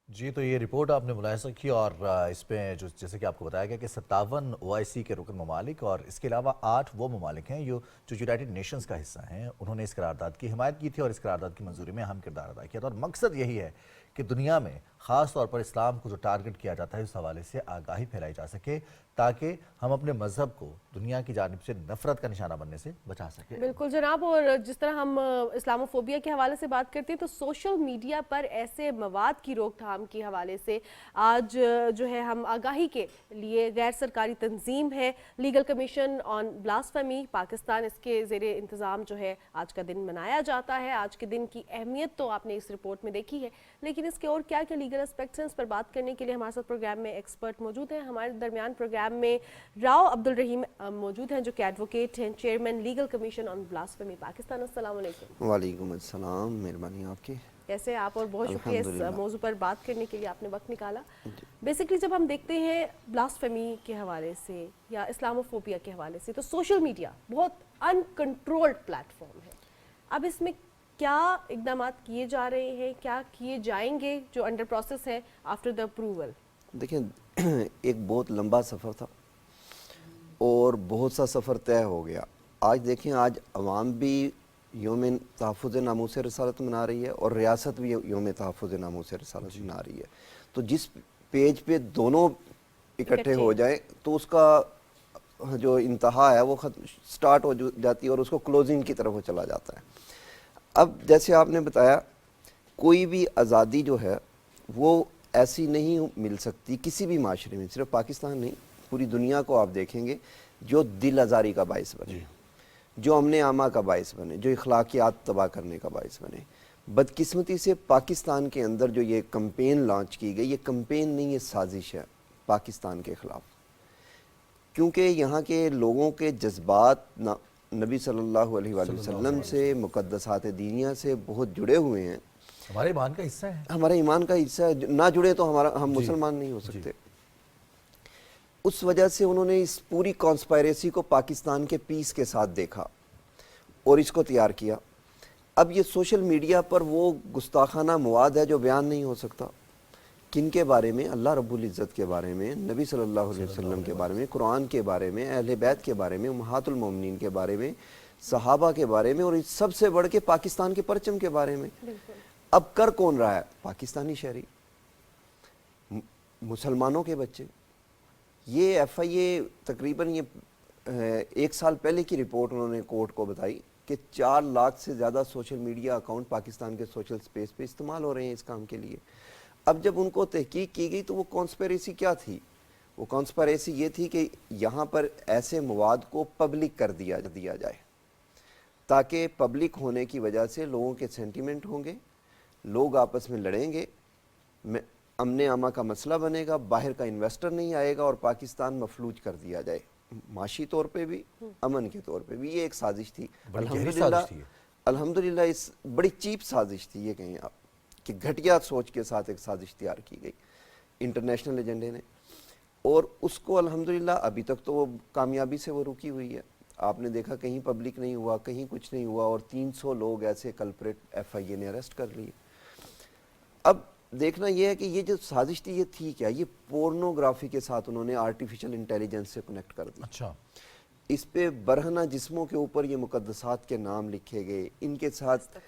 جی، تو یہ رپورٹ آپ نے ملاحظہ کی، اور اس پہ جیسے کہ آپ کو بتایا گیا کہ 57 OIC کے رکن ممالک اور اس کے علاوہ 8 وہ ممالک ہیں جو یونائٹڈ نیشنز کا حصہ ہیں، انہوں نے اس قرارداد کی حمایت کی تھی اور اس قرارداد کی منظوری میں اہم کردار ادا کیا تھا. اور مقصد یہی ہے کہ دنیا میں خاص طور پر اسلام کو جو ٹارگٹ کیا جاتا ہے اس حوالے سے آگاہی پھیلائی جا سکے تاکہ ہم اپنے مذہب کو دنیا کی جانب سے نفرت کا نشانہ بننے سے بچا سکیں. بالکل جناب، اور جس طرح ہم اسلاموفوبیا کے حوالے سے بات کرتے ہیں تو سوشل میڈیا پر ایسے مواد کی روک تھام کے حوالے سے آج جو ہے ہم آگاہی کے لیے غیر سرکاری تنظیم ہے لیگل کمیشن آن بلاسفیمی پاکستان، اس کے زیر انتظام جو ہے آج کا دن منایا جاتا ہے. آج کے دن کی اہمیت تو آپ نے اس رپورٹ میں دیکھی ہے، لیکن اس کے اور کیا کیا لیگل اسپیکٹس ہیں اس پر بات کرنے کے لیے ہمارے ساتھ پروگرام میں ایکسپرٹ موجود ہیں. ہمارے درمیان پروگرام میں راؤ عبدالرحیم موجود ہیں جو کہ ایڈوکیٹ ہیں، چیئرمین لیگل کمیشن آن بلاسفیمی پاکستان. السلام علیکم. وعلیکم السلام، مہربانی آپ کی. کیسے آپ؟ اور بہت شکریہ اس موضوع پر بات کرنے کے لیے آپ نے وقت نکالا. بیسکلی جب ہم دیکھتے ہیں بلاسفیمی کے حوالے سے یا اسلاموفوبیا کے حوالے سے تو سوشل میڈیا بہت انکنٹرولڈ پلیٹ فارم ہے. اب اس میں کیا اقدامات کیے جا رہے ہیں، کیا کیے جائیں گے جو انڈر پروسیس ہے آفٹر دا اپروول؟ دیکھیں، ایک بہت لمبا سفر تھا اور بہت سا سفر طے ہو گیا. آج دیکھیں، آج عوام بھی یوم تحفظ ناموس رسالت منا رہی ہے اور ریاست بھی یوم تحفظ ناموس رسالت منا رہی ہے. تو جس پیج پہ دونوں اکٹھے ہو جائیں تو اس کا جو انتہا ہے وہ سٹارٹ ہو جاتی ہے اور اس کو کلوزنگ کی طرف وہ چلا جاتا ہے. اب جیسے آپ نے بتایا، کوئی بھی آزادی جو ہے وہ ایسی نہیں مل سکتی کسی بھی معاشرے میں، صرف پاکستان نہیں، پوری دنیا کو آپ دیکھیں گے، جو دل آزاری کا باعث بنے، جو امن عامہ کا باعث بنے، جو اخلاقیات تباہ کرنے کا باعث بنے. بدقسمتی سے پاکستان کے اندر جو یہ کمپین لانچ کی گئی، یہ کمپین نہیں، یہ سازش ہے پاکستان کے خلاف، کیونکہ یہاں کے لوگوں کے جذبات نبی صلی اللہ علیہ وآلہ وسلم سے، مقدسات دینیہ سے بہت جڑے ہوئے ہیں. ہمارے ایمان کا حصہ ہے، ہمارے ایمان کا حصہ ہے. نہ جڑے تو ہم مسلمان نہیں ہو سکتے. اس وجہ سے انہوں نے اس پوری کانسپائریسی کو پاکستان کے پیس کے ساتھ دیکھا اور اس کو تیار کیا. اب یہ سوشل میڈیا پر وہ گستاخانہ مواد ہے جو بیان نہیں ہو سکتا. کن کے بارے میں؟ اللہ رب العزت کے بارے میں، نبی صلی اللہ علیہ وسلم کے بارے میں، قرآن کے بارے میں، اہل بیت کے بارے میں، امہات المومنین کے بارے میں، صحابہ کے بارے میں، اور سب سے بڑھ کے پاکستان کے پرچم کے بارے میں. اب کر کون رہا ہے؟ پاکستانی شہری، مسلمانوں کے بچے. یہ FIA تقریباً یہ 1 سال پہلے کی رپورٹ انہوں نے کورٹ کو بتائی کہ 4 لاکھ سے زیادہ سوشل میڈیا اکاؤنٹ پاکستان کے سوشل سپیس پہ استعمال ہو رہے ہیں اس کام کے لیے. اب جب ان کو تحقیق کی گئی تو وہ کانسپیریسی کیا تھی؟ وہ کانسپیریسی یہ تھی کہ یہاں پر ایسے مواد کو پبلک کر دیا جائے تاکہ پبلک ہونے کی وجہ سے لوگوں کے سینٹیمنٹ ہوں گے، لوگ آپس میں لڑیں گے، امن عامہ کا مسئلہ بنے گا، باہر کا انویسٹر نہیں آئے گا اور پاکستان مفلوج کر دیا جائے، معاشی طور پہ بھی، امن کے طور پہ بھی۔ یہ ایک سازش تھی الحمدللہ، اس بڑی چیپ سازش تھی، یہ کہیں آپ کہ گھٹیا سوچ کے ساتھ ایک سازش تیار کی گئی انٹرنیشنل ایجنڈے نے، اور اس کو الحمدللہ ابھی تک تو وہ کامیابی سے وہ رکی ہوئی ہے۔ آپ نے دیکھا کہیں پبلک نہیں ہوا، کہیں کچھ نہیں ہوا، اور 300 لوگ ایسے کلپریٹ ایف آئی اے نے اریسٹ کر لیے۔ اب دیکھنا یہ ہے کہ یہ جو سازش تھی یہ تھی کیا؟ یہ پورنوگرافی کے ساتھ انہوں نے آرٹیفیشل انٹیلیجنس سے کنیکٹ کر دی۔ اچھا، اس پہ برہنہ جسموں کے اوپر یہ مقدسات کے نام لکھے گئے، ان کے ساتھ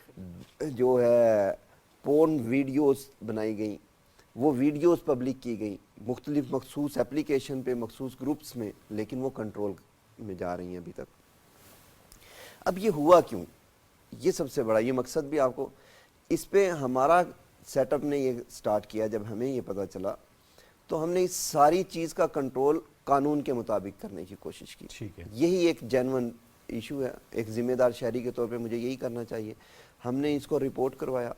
جو ہے پورن ویڈیوز بنائی گئیں، وہ ویڈیوز پبلک کی گئی مختلف مخصوص اپلیکیشن پہ، مخصوص گروپس میں، لیکن وہ کنٹرول میں جا رہی ہیں ابھی تک۔ اب یہ ہوا کیوں؟ یہ سب سے بڑا یہ مقصد بھی آپ کو، اس پہ ہمارا سیٹ اپ نے یہ سٹارٹ کیا جب ہمیں یہ پتہ چلا، تو ہم نے اس ساری چیز کا کنٹرول قانون کے مطابق کرنے کی کوشش کی۔ ٹھیک ہے، یہی ایک جینون ایشو ہے، ایک ذمہ دار شہری کے طور پہ مجھے یہی کرنا چاہیے۔ ہم نے اس کو رپورٹ کروایا،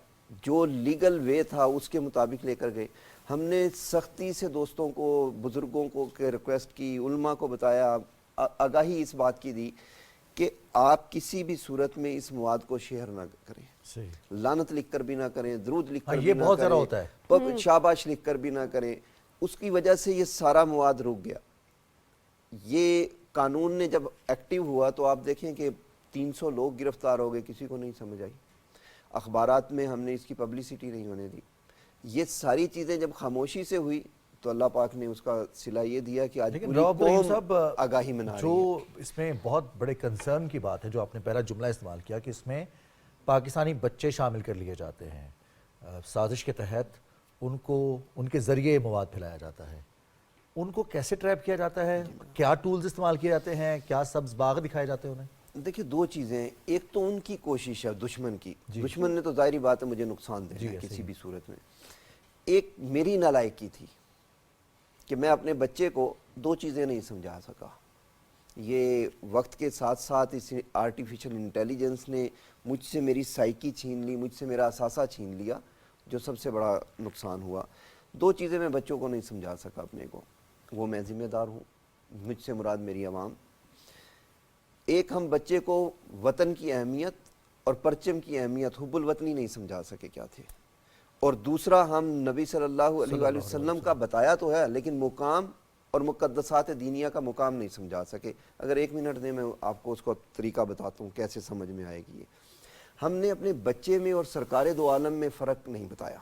جو لیگل وے تھا اس کے مطابق لے کر گئے۔ ہم نے سختی سے دوستوں کو، بزرگوں کو ریکویسٹ کی، علماء کو بتایا، آگاہی اس بات کی دی کہ آپ کسی بھی صورت میں اس مواد کو شیئر نہ کریں، لعنت لکھ کر بھی نہ کریں، درود لکھ کر بھی نہ کریں، شاباش لکھ کر بھی نہ کریں۔ اس کی وجہ سے یہ سارا مواد رک گیا۔ یہ قانون نے جب ایکٹیو ہوا تو آپ دیکھیں کہ 300 لوگ گرفتار ہو گئے، کسی کو نہیں سمجھ آئی، اخبارات میں ہم نے اس کی پبلسٹی نہیں ہونے دی۔ یہ ساری چیزیں جب خاموشی سے ہوئی تو اللہ پاک نے اس کا صلہ یہ دیا کہ آج پوری قوم آگاہی منا رہی ہے۔ جو اس میں بہت بڑے کنسرن کی بات ہے، جو آپ نے پہلا جملہ استعمال کیا کہ اس میں پاکستانی بچے شامل کر لیے جاتے ہیں، سازش کے تحت ان کے ذریعے مواد پھیلایا جاتا ہے، ان کو کیسے ٹریپ کیا جاتا ہے؟ کیا ٹولز استعمال کیے جاتے ہیں؟ کیا سبز باغ دکھائے جاتے ہیں انہیں؟ دیکھیں دو چیزیں ہیں، ایک تو ان کی کوشش ہے دشمن کی، دشمن نے تو ظاہری بات ہے مجھے نقصان دینا ہے کسی بھی صورت میں۔ ایک میری نالائکی تھی کہ میں اپنے بچے کو دو چیزیں نہیں سمجھا سکا۔ یہ وقت کے ساتھ ساتھ اس آرٹیفیشل انٹیلیجنس نے مجھ سے میری سائیکی چھین لی، مجھ سے میرا اثاثہ چھین لیا، جو سب سے بڑا نقصان ہوا۔ دو چیزیں میں بچوں کو نہیں سمجھا سکا اپنے کو، وہ میں ذمہ دار ہوں، مجھ سے مراد میری عوام۔ ایک ہم بچے کو وطن کی اہمیت اور پرچم کی اہمیت، حب الوطنی نہیں سمجھا سکے کیا تھے، اور دوسرا ہم نبی صلی اللہ علیہ وآلہ وسلم کا بتایا تو ہے لیکن مقام اور مقدسات دینیہ کا مقام نہیں سمجھا سکے۔ اگر 1 منٹ دیں میں آپ کو اس کو طریقہ بتاتا ہوں کیسے سمجھ میں آئے گی۔ ہم نے اپنے بچے میں اور سرکار دو عالم میں فرق نہیں بتایا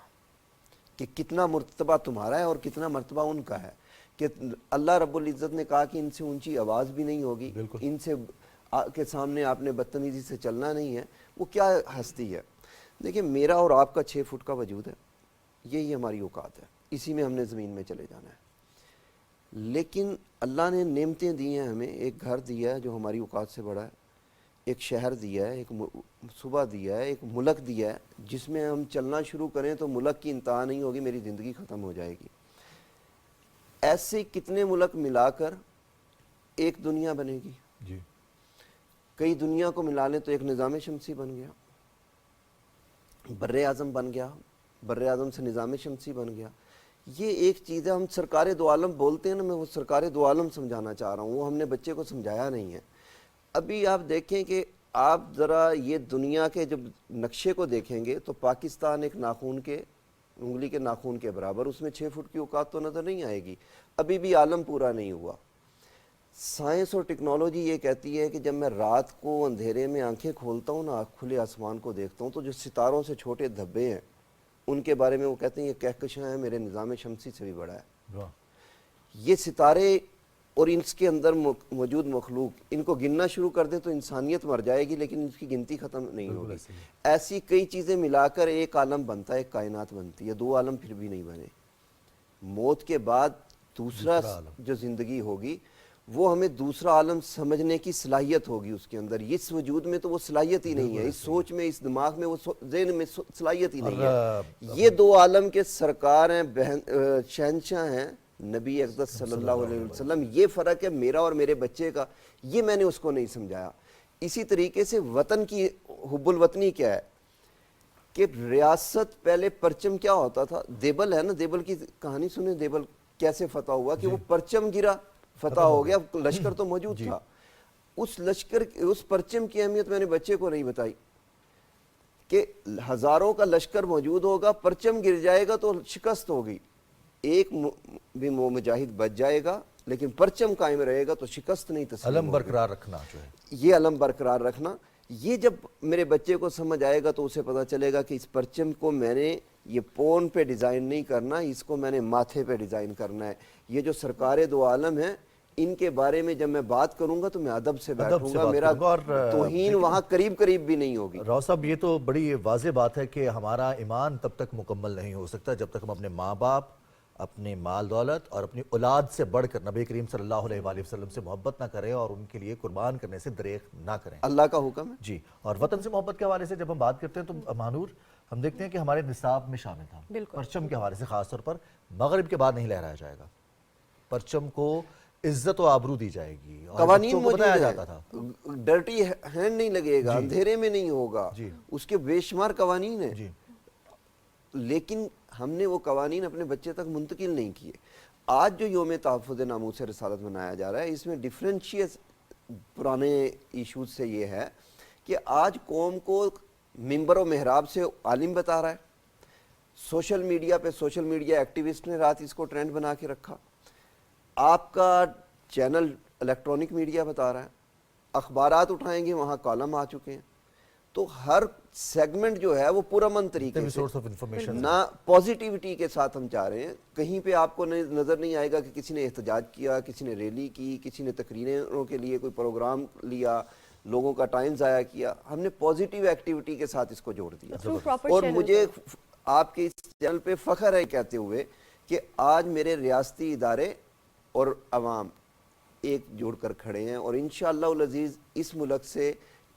کہ کتنا مرتبہ تمہارا ہے اور کتنا مرتبہ ان کا ہے، کہ اللہ رب العزت نے کہا کہ ان سے اونچی آواز بھی نہیں ہوگی، ان سے کے سامنے آپ نے بدتمیزی سے چلنا نہیں ہے۔ وہ کیا ہستی ہے؟ دیکھیں میرا اور آپ کا 6 فٹ کا وجود ہے، یہی ہماری اوقات ہے، اسی میں ہم نے زمین میں چلے جانا ہے۔ لیکن اللہ نے نعمتیں دی ہیں ہمیں، ایک گھر دیا ہے جو ہماری اوقات سے بڑا ہے، ایک شہر دیا ہے، ایک صوبہ دیا ہے، ایک ملک دیا ہے، جس میں ہم چلنا شروع کریں تو ملک کی انتہا نہیں ہوگی، میری زندگی ختم ہو جائے گی۔ ایسے کتنے ملک ملا کر ایک دنیا بنے گی؟ جی، کئی دنیا کو ملا لیں تو ایک نظام شمسی بن گیا، بر اعظم بن گیا، بر اعظم سے نظام شمسی بن گیا۔ یہ ایک چیز ہے، ہم سرکار دو عالم بولتے ہیں نا، میں وہ سرکار دو عالم سمجھانا چاہ رہا ہوں، وہ ہم نے بچے کو سمجھایا نہیں ہے۔ ابھی آپ دیکھیں کہ آپ ذرا یہ دنیا کے جب نقشے کو دیکھیں گے تو پاکستان ایک ناخون کے، انگلی کے ناخون کے برابر، اس میں 6 فٹ کی اوقات تو نظر نہیں آئے گی، ابھی بھی عالم پورا نہیں ہوا۔ سائنس اور ٹیکنالوجی یہ کہتی ہے کہ جب میں رات کو اندھیرے میں آنکھیں کھولتا ہوں نا، کھلے آسمان کو دیکھتا ہوں، تو جو ستاروں سے چھوٹے دھبے ہیں ان کے بارے میں وہ کہتے ہیں یہ کہکشاں ہیں، میرے نظام شمسی سے بھی بڑا ہے۔ یہ ستارے اور ان کے اندر موجود مخلوق، ان کو گننا شروع کر دیں تو انسانیت مر جائے گی، لیکن اس کی گنتی ختم نہیں ہوگی۔ ایسی کئی چیزیں ملا کر ایک عالم بنتا ہے، ایک کائنات بنتی ہے، 2 عالم پھر بھی نہیں بنے۔ موت کے بعد دوسرا جو زندگی ہوگی وہ ہمیں دوسرا عالم سمجھنے کی صلاحیت ہوگی اس کے اندر. اس وجود میں تو وہ صلاحیت ہی نہیں ہے, اس سوچ میں, اس دماغ میں, وہ ذہن میں صلاحیت ہی نہیں ہے. یہ دو عالم کے سرکار ہیں, شہنشاہ ہیں نبی اقدس صلی اللہ علیہ وسلم. یہ فرق ہے میرا اور میرے بچے کا, یہ میں نے اس کو نہیں سمجھایا. اسی طریقے سے وطن کی حب الوطنی کیا ہے کہ ریاست پہلے پرچم کیا ہوتا تھا, دیبل ہے نا, دیبل کی کہانی سنیں, دیبل کیسے فتح ہوا کہ وہ پرچم گرا فتح ہو گیا, لشکر تو موجود تھا. اس لشکر, اس پرچم کی اہمیت میں نے بچے کو نہیں بتائی کہ ہزاروں کا لشکر موجود ہوگا, پرچم گر جائے گا تو شکست ہوگی, ایک بھی مجاہد بچ جائے گا لیکن پرچم قائم رہے گا تو شکست نہیں تسلیم علم برقرار رکھنا جو ہے, یہ علم برقرار رکھنا. یہ جب میرے بچے کو سمجھ آئے گا تو اسے پتہ چلے گا کہ اس پرچم کو میں نے یہ پون پہ ڈیزائن نہیں کرنا, اس کو میں نے ماتھے پہ ڈیزائن کرنا ہے. یہ جو سرکار دو عالم ہیں ان کے بارے میں جب میں بات کروں گا تو میں ادب سے بیٹھوں گا, میرا توہین وہاں قریب قریب بھی نہیں ہوگی. راؤ صاحب یہ تو بڑی واضح بات ہے کہ ہمارا ایمان تب تک مکمل نہیں ہو سکتا جب تک ہم اپنے ماں باپ, اپنے مال دولت اور اپنی اولاد سے بڑھ کر نبی کریم صلی اللہ علیہ وآلہ وسلم سے محبت نہ کریں اور ان کے لیے قربان کرنے سے دریغ نہ کریں. اللہ کا حکم ہے جی. اور وطن سے محبت کے حوالے سے جب ہم بات کرتے ہیں تو مانور ہم دیکھتے ہیں کہ ہمارے نصاب میں شامل تھا پرچم کے حوالے سے, خاص طور پر مغرب کے بعد نہیں لہرایا جائے گا, پرچم کو عزت و آبرو دی جائے گی, قوانین موجود ہیں, ڈرٹی ہینڈ نہیں لگے گا, اندھیرے میں نہیں ہوگا, اس کے بے شمار قوانین ہیں, لیکن ہم نے وہ قوانین اپنے بچے تک منتقل نہیں کیے. آج جو یوم تحفظ ناموس رسالت منایا جا رہا ہے اس میں ڈیفرنشیٹ پرانے ایشوز سے یہ ہے کہ آج قوم کو منبر و محراب سے عالم بتا رہا ہے, سوشل میڈیا پہ سوشل میڈیا ایکٹیوسٹ نے رات اس کو ٹرینڈ بنا کے رکھا, آپ کا چینل الیکٹرانک میڈیا بتا رہا ہے, اخبارات اٹھائیں گے وہاں کالم آ چکے ہیں. تو ہر سیگمنٹ جو ہے وہ پرامن طریقے سے نہ پازیٹیوٹی کے ساتھ ہم چاہ رہے ہیں. کہیں پہ آپ کو نظر نہیں آئے گا کہ کسی نے احتجاج کیا, کسی نے ریلی کی, کسی نے تقریروں کے لیے کوئی پروگرام لیا, لوگوں کا ٹائم ضائع کیا. ہم نے پازیٹیو ایکٹیویٹی کے ساتھ اس کو جوڑ دیا. اور مجھے آپ کے اس چینل پہ فخر ہے کہتے ہوئے کہ آج میرے ریاستی ادارے اور عوام ایک جوڑ کر کھڑے ہیں, اور انشاءاللہ العزیز اس ملک سے,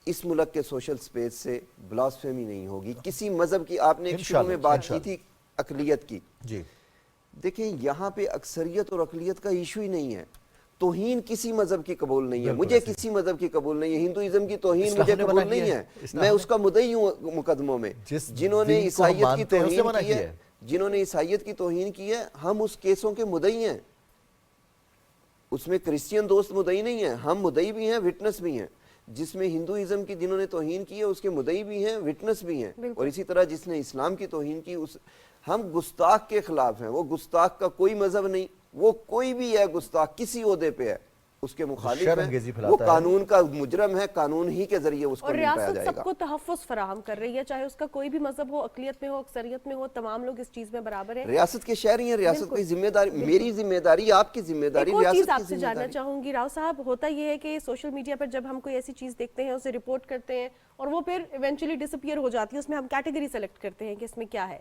اس ملک کے سوشل سپیس سے بلاسفیمی نہیں ہوگی کسی مذہب کی. آپ نے ایک شروع میں بات کی تھی اقلیت کی, جی دیکھیں یہاں پہ اکثریت اور اقلیت کا ایشو ہی نہیں ہے. توہین کسی مذہب کی قبول نہیں ہے, مجھے کسی مذہب کی قبول نہیں ہے, ہندوازم کی توہین مجھے قبول نہیں ہے, میں اس کا مدعی ہوں مقدموں میں. جنہوں نے عیسائیت کی توہین کی ہے, جنہوں نے عیسائیت کی توہین کی ہے, ہم اس کیسوں کے مدعی ہیں. اس میں کرسچین دوست مدعی نہیں ہیں, ہم مدعی بھی ہیں, وٹنس بھی ہیں. جس میں ہندوازم کی جنہوں نے توہین کی ہے اس کے مدعی بھی ہیں, وٹنس بھی ہیں. اور اسی طرح جس نے اسلام کی توہین کی, ہم گستاخ کے خلاف ہیں. وہ گستاخ کا کوئی مذہب نہیں, وہ کوئی بھی ہے گستاخ کسی عہدے پہ ہے اس کے مخالف ہے, وہ قانون کا مجرم ہے, قانون ہی کے ذریعے اس کو نہیں پایا جائے گا. اور ریاست سب کو تحفظ فراہم کر رہی ہے, چاہے اس کا کوئی بھی مذہب ہو, اقلیت میں ہو, اکثریت میں ہو, تمام لوگ اس چیز میں برابر ہیں. ریاست کے شہری ہیں, ریاست کی ذمہ داری, میری ذمہ داری, آپ کی ذمہ داری, ایک اور چیز آپ ریاست سے کی ذمہ جاننا داری. چاہوں گی راؤ صاحب, ہوتا یہ ہے کہ سوشل میڈیا پر جب ہم کوئی ایسی چیز دیکھتے ہیں اسے رپورٹ کرتے ہیں اور وہ پھر ایونچولی ڈس اپیئر ہو جاتی ہے, اس میں ہم کیٹیگری سیلیکٹ کرتے ہیں کہ اس میں کیا ہے,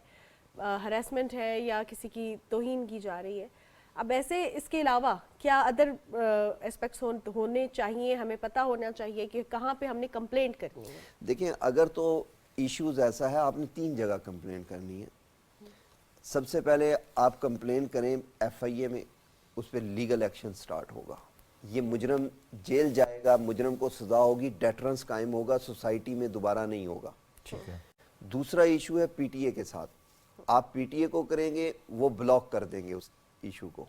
ہراسمنٹ ہے یا کسی کی توہین کی جا رہی ہے. اب ایسے اس کے علاوہ کیا ادر اسپیکٹس ہونے چاہیے, ہمیں پتہ ہونا چاہیے کہ کہاں پہ ہم نے کمپلینٹ کرنی ہے؟ دیکھیں اگر تو ایشوز ایسا ہے, آپ نے 3 جگہ کمپلینٹ کرنی ہے. سب سے پہلے آپ کمپلین کریں FIA میں, اس پہ لیگل ایکشن سٹارٹ ہوگا, یہ مجرم جیل جائے گا, مجرم کو سزا ہوگی, ڈیٹرنس قائم ہوگا, سوسائٹی میں دوبارہ نہیں ہوگا. دوسرا ایشو ہے PTA کے ساتھ, آپ PTA کو کریں گے وہ بلاک کر دیں گے اس ایشو کو.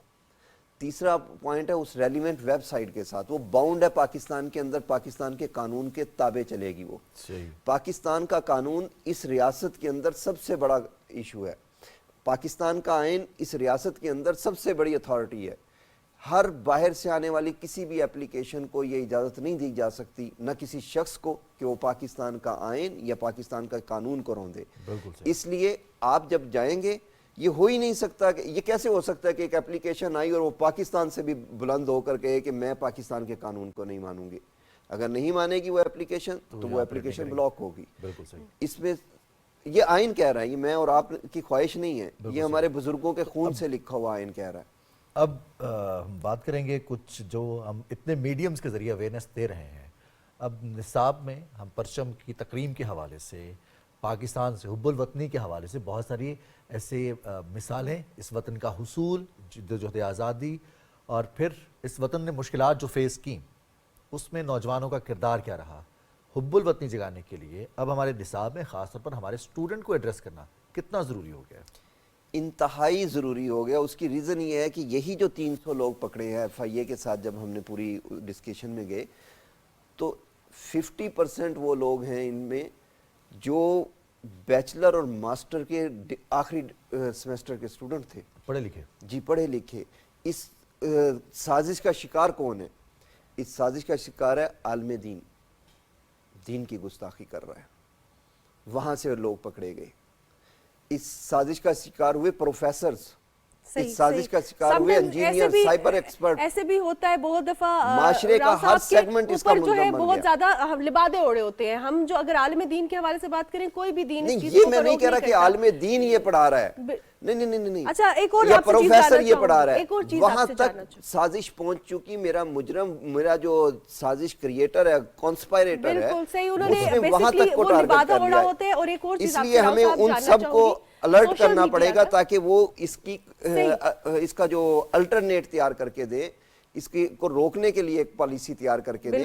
تیسرا پوائنٹ ہے اس ریلیونٹ ویب سائٹ کے ساتھ, وہ باؤنڈ ہے پاکستان کے اندر, پاکستان کے قانون کے تابع چلے گی. وہ پاکستان کا قانون اس ریاست کے اندر سب سے بڑا ایشو ہے, پاکستان کا آئین اس ریاست کے اندر سب سے بڑی اتھارٹی ہے. ہر باہر سے آنے والی کسی بھی اپلیکیشن کو یہ اجازت نہیں دی جا سکتی, نہ کسی شخص کو, کہ وہ پاکستان کا آئین یا پاکستان کا قانون کو روندے. اس لیے آپ جب جائیں گے, یہ ہو ہی نہیں سکتا کہ یہ کیسے ہو سکتا ہے کہ ایک اپلیکیشن آئی اور وہ پاکستان سے بھی بلند ہو کر کہے کہ میں پاکستان کے قانون کو نہیں مانوں گی. اگر نہیں مانے گی وہ اپلیکیشن تو وہ اپلیکیشن بلاک ہوگی. اس میں یہ آئین کہہ رہا ہے, یہ میں اور آپ کی خواہش نہیں ہے, یہ ہمارے بزرگوں کے خون سے لکھا ہوا آئین کہہ رہا ہے. اب ہم بات کریں گے کچھ جو ہم اتنے میڈیمز کے ذریعے اویئرنیس دے رہے ہیں. اب نصاب میں ہم پرچم کی تقریم کے حوالے سے، پاکستان سے حب الوطنی کے حوالے سے بہت ساری ایسے مثالیں، اس وطن کا حصول، جدوجہد آزادی، اور پھر اس وطن نے مشکلات جو فیس کیں اس میں نوجوانوں کا کردار کیا رہا. حب الوطنی جگانے کے لیے اب ہمارے نصاب میں خاص طور پر ہمارے اسٹوڈنٹ کو ایڈریس کرنا کتنا ضروری ہو گیا؟ انتہائی ضروری ہو گیا. اس کی ریزن یہ ہے کہ یہی جو 300 لوگ پکڑے ہیں ایف آئی اے کے ساتھ، جب ہم نے پوری ڈسکشن میں گئے تو 50% وہ لوگ ہیں ان میں جو بیچلر اور ماسٹر کے آخری سیمسٹر کے اسٹوڈنٹ تھے، پڑھے لکھے. جی پڑھے لکھے. اس سازش کا شکار کون ہے؟ اس سازش کا شکار ہے عالم دین، دین کی گستاخی کر رہا ہے. وہاں سے لوگ پکڑے گئے. اس سازش کا شکار ہوئے پروفیسرز، اس سازش کا شکار ہوئے انجینئر، سائبر ایکسپرٹ. ایسے بھی ہوتا ہے بہت دفعہ معاشرے کا ہر سیگمنٹ اس کا جو ہے ملزم بن بہت گیا. زیادہ لبادے اوڑے ہوتے ہیں. ہم جو اگر عالم دین کے حوالے سے بات کریں، کوئی بھی دین نہیں، یہ میں نہیں کہہ رہا کہ عالم دین یہ پڑھا رہا ہے، نہیں. اچھا، ایک اور یا پروفیسر یہ پڑھا رہا ہے، وہاں تک سازش پہنچ چکی. میرا مجرم، میرا جو سازش کریٹر ہے، کانسپائریٹر ہے، اس نے وہاں تک کو ٹارگٹ کر لیا ہے. اس لیے ہمیں ان سب کو الرٹ کرنا پڑے گا تاکہ وہ اس کا جو الٹرنیٹ تیار کر کے دے، اس کو روکنے کے لیے ایک پالیسی تیار کر کے دے.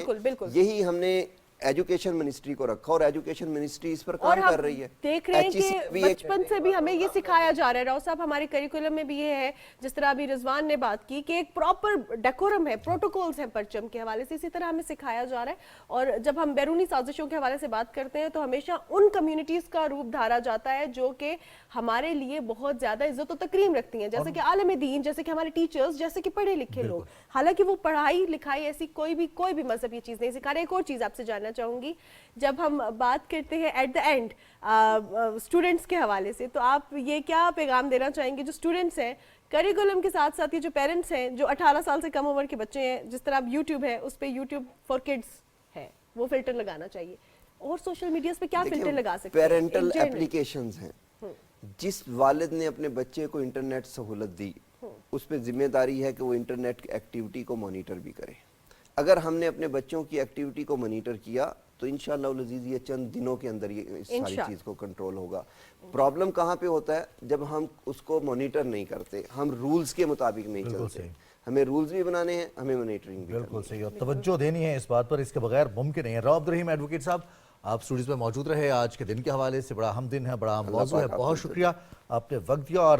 یہی ہم نے ایجوکیشن منسٹری کو رکھا اور ایجوکیشن منسٹری اس پر کام کر رہی ہے. دیکھ رہے ہیں کہ بچپن سے بھی ہمیں یہ سکھایا جا رہا ہے. راؤ صاحب، ہمارے کریکولم میں بھی یہ ہے، جس طرح ابھی رضوان نے بات کی، کہ ایک پراپر ڈیکورم ہے، پروٹوکولز ہیں پرچم کے حوالے سے، اسی طرح ہمیں سکھایا جا رہا ہے. اور جب ہم بیرونی سازشوں کے حوالے سے بات کرتے ہیں تو ہمیشہ ان کمیونٹیز کا روپ دھارا جاتا ہے جو کہ ہمارے لیے بہت زیادہ عزت و تکریم رکھتی ہیں، جیسے کہ عالم دین، جیسے کہ ہمارے ٹیچرز، جیسے کہ پڑھے لکھے لوگ. حالانکہ وہ پڑھائی لکھائی ایسی کوئی بھی مذہب یہ چیز نہیں سکھا رہے. ایک اور چیز آپ سے جاننا چاہوں گی، جب ہم بات کرتے ہیں ایٹ دا اینڈ اسٹوڈنٹس کے حوالے سے، تو آپ یہ کیا پیغام دینا چاہیں گے جو اسٹوڈنٹس ہیں کریکولم کے ساتھ ساتھ، یہ جو پیرنٹس ہیں جو 18 سال سے کم عمر کے بچے ہیں، جس طرح اب یوٹیوب ہے، اس پہ یوٹیوب فار کڈس ہے، وہ فلٹر لگانا چاہیے، اور سوشل میڈیاز پہ کیا فلٹر لگا سکتے ہیں؟ پیرنٹل اپلیکیشنز ہیں. جس والد نے اپنے بچے کو انٹرنیٹ سہولت دی، اس پہ ذمہ داری ہے کہ وہ انٹرنیٹ کی ایکٹیویٹی کو مانیٹر بھی کرے. اگر ہم نے اپنے بچوں کی ایکٹیویٹی کو مانیٹر کیا تو انشاءاللہ العزیز یہ چند دنوں کے اندر یہ اس ساری چیز کو کنٹرول ہوگا. پرابلم کہاں پہ ہوتا ہے؟ جب ہم اس کو مانیٹر نہیں کرتے، ہم رولز کے مطابق نہیں چلتے. ہمیں رولز بھی بنانے ہیں، ہمیں مانیٹرنگ بھی. بالکل صحیح، اور توجہ دینی ہے اس بات پر، اس کے بغیر ممکن نہیں ہے. راؤ عبدالرحیم ایڈوکیٹ صاحب، آپ اسٹوڈیوز میں موجود رہے. آج کے دن کے حوالے سے بڑا اہم دن ہے، بڑا اہم موضوع ہے. بہت شکریہ، آپ نے وقت دیا. اور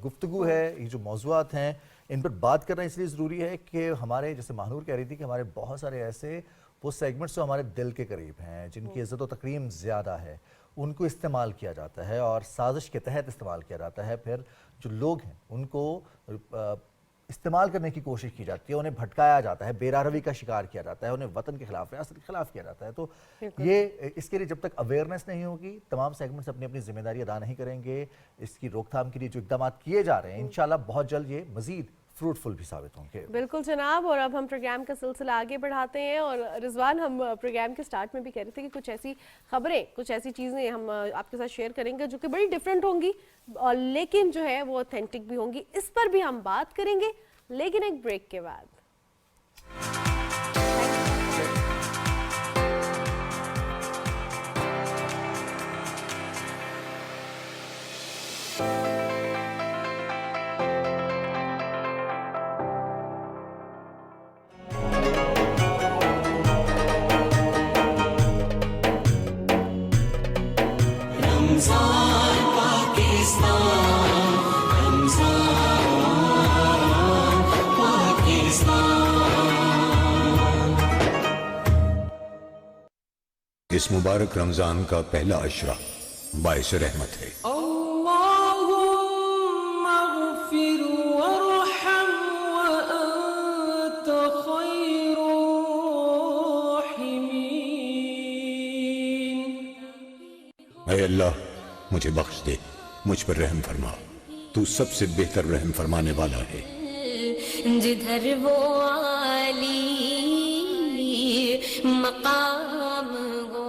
گفتگو ہے، یہ جو موضوعات ہیں ان پر بات کرنا اس لیے ضروری ہے کہ ہمارے، جیسے ماہنور کہہ رہی تھی، کہ ہمارے بہت سارے ایسے وہ سیگمنٹس جو ہمارے دل کے قریب ہیں، جن کی عزت و تکریم زیادہ ہے، ان کو استعمال کیا جاتا ہے اور سازش کے تحت استعمال کیا جاتا ہے. پھر جو لوگ ہیں ان کو استعمال کرنے کی کوشش کی جاتی ہے، انہیں بھٹکایا جاتا ہے، بے راروی کا شکار کیا جاتا ہے، انہیں وطن کے خلاف، ریاست کے خلاف کیا جاتا ہے. تو یہ اس کے لیے جب تک اویئرنیس نہیں ہوگی، تمام سیگمنٹس اپنی اپنی ذمہ داری ادا نہیں کریں گے. اس کی روک تھام کے لیے جو اقدامات کیے جا رہے ہیں، انشاءاللہ بہت جلد یہ مزید فروٹفل بھی ثابت ہوں گے. بالکل جناب. اور اب ہم پروگرام کا سلسلہ آگے بڑھاتے ہیں. اور رضوان، ہم پروگرام کے سٹارٹ میں بھی کہہ رہے تھے کہ کچھ ایسی خبریں، کچھ ایسی چیزیں ہم آپ کے ساتھ شیئر کریں گے جو کہ بڑی ڈیفرنٹ ہوں گی، اور لیکن جو ہے وہ اوتھینٹک بھی ہوں گی. اس پر بھی ہم بات کریں گے، لیکن ایک بریک کے بعد. اس مبارک رمضان کا پہلا عشرہ باعث رحمت ہے. اللہم اغفر وارحم وانت خیر الراحمین. اے اللہ مجھے بخش دے، مجھ پر رحم فرما، تو سب سے بہتر رحم فرمانے والا ہے. جدھر وہ عالی مقام ہوگا.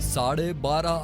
12.5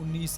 19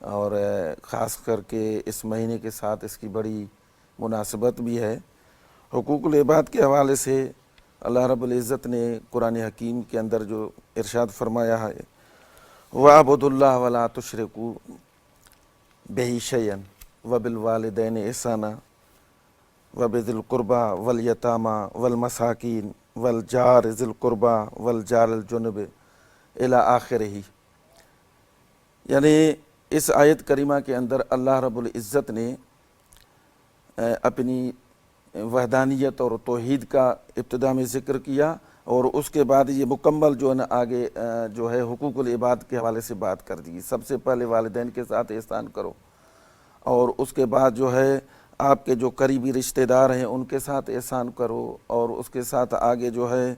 اور خاص کر کے اس مہینے کے ساتھ اس کی بڑی مناسبت بھی ہے۔ حقوق العباد کے حوالے سے اللہ رب العزت نے قرآن حکیم کے اندر جو ارشاد فرمایا ہے وَاعْبُدُوا اللَّهَ وَلَا تُشْرِكُوا بِهِ شَيْئًا وَبِالْوَالِدَيْنِ إِحْسَانًا وَبِذِي الْقُرْبَى وَالْيَتَامَى وَالْمَسَاكِينِ وَالْجَارِ ذِي الْقُرْبَى وَالْجَارِ الْجُنُبِ إِلَى آخِرِهِ۔ یعنی اس آیت کریمہ کے اندر اللہ رب العزت نے اپنی وحدانیت اور توحید کا ابتدا میں ذکر کیا، اور اس کے بعد یہ مکمل جو ہے نا آگے جو ہے حقوق العباد کے حوالے سے بات کر دی۔ سب سے پہلے والدین کے ساتھ احسان کرو، اور اس کے بعد جو ہے آپ کے جو قریبی رشتہ دار ہیں ان کے ساتھ احسان کرو، اور اس کے ساتھ آگے جو ہے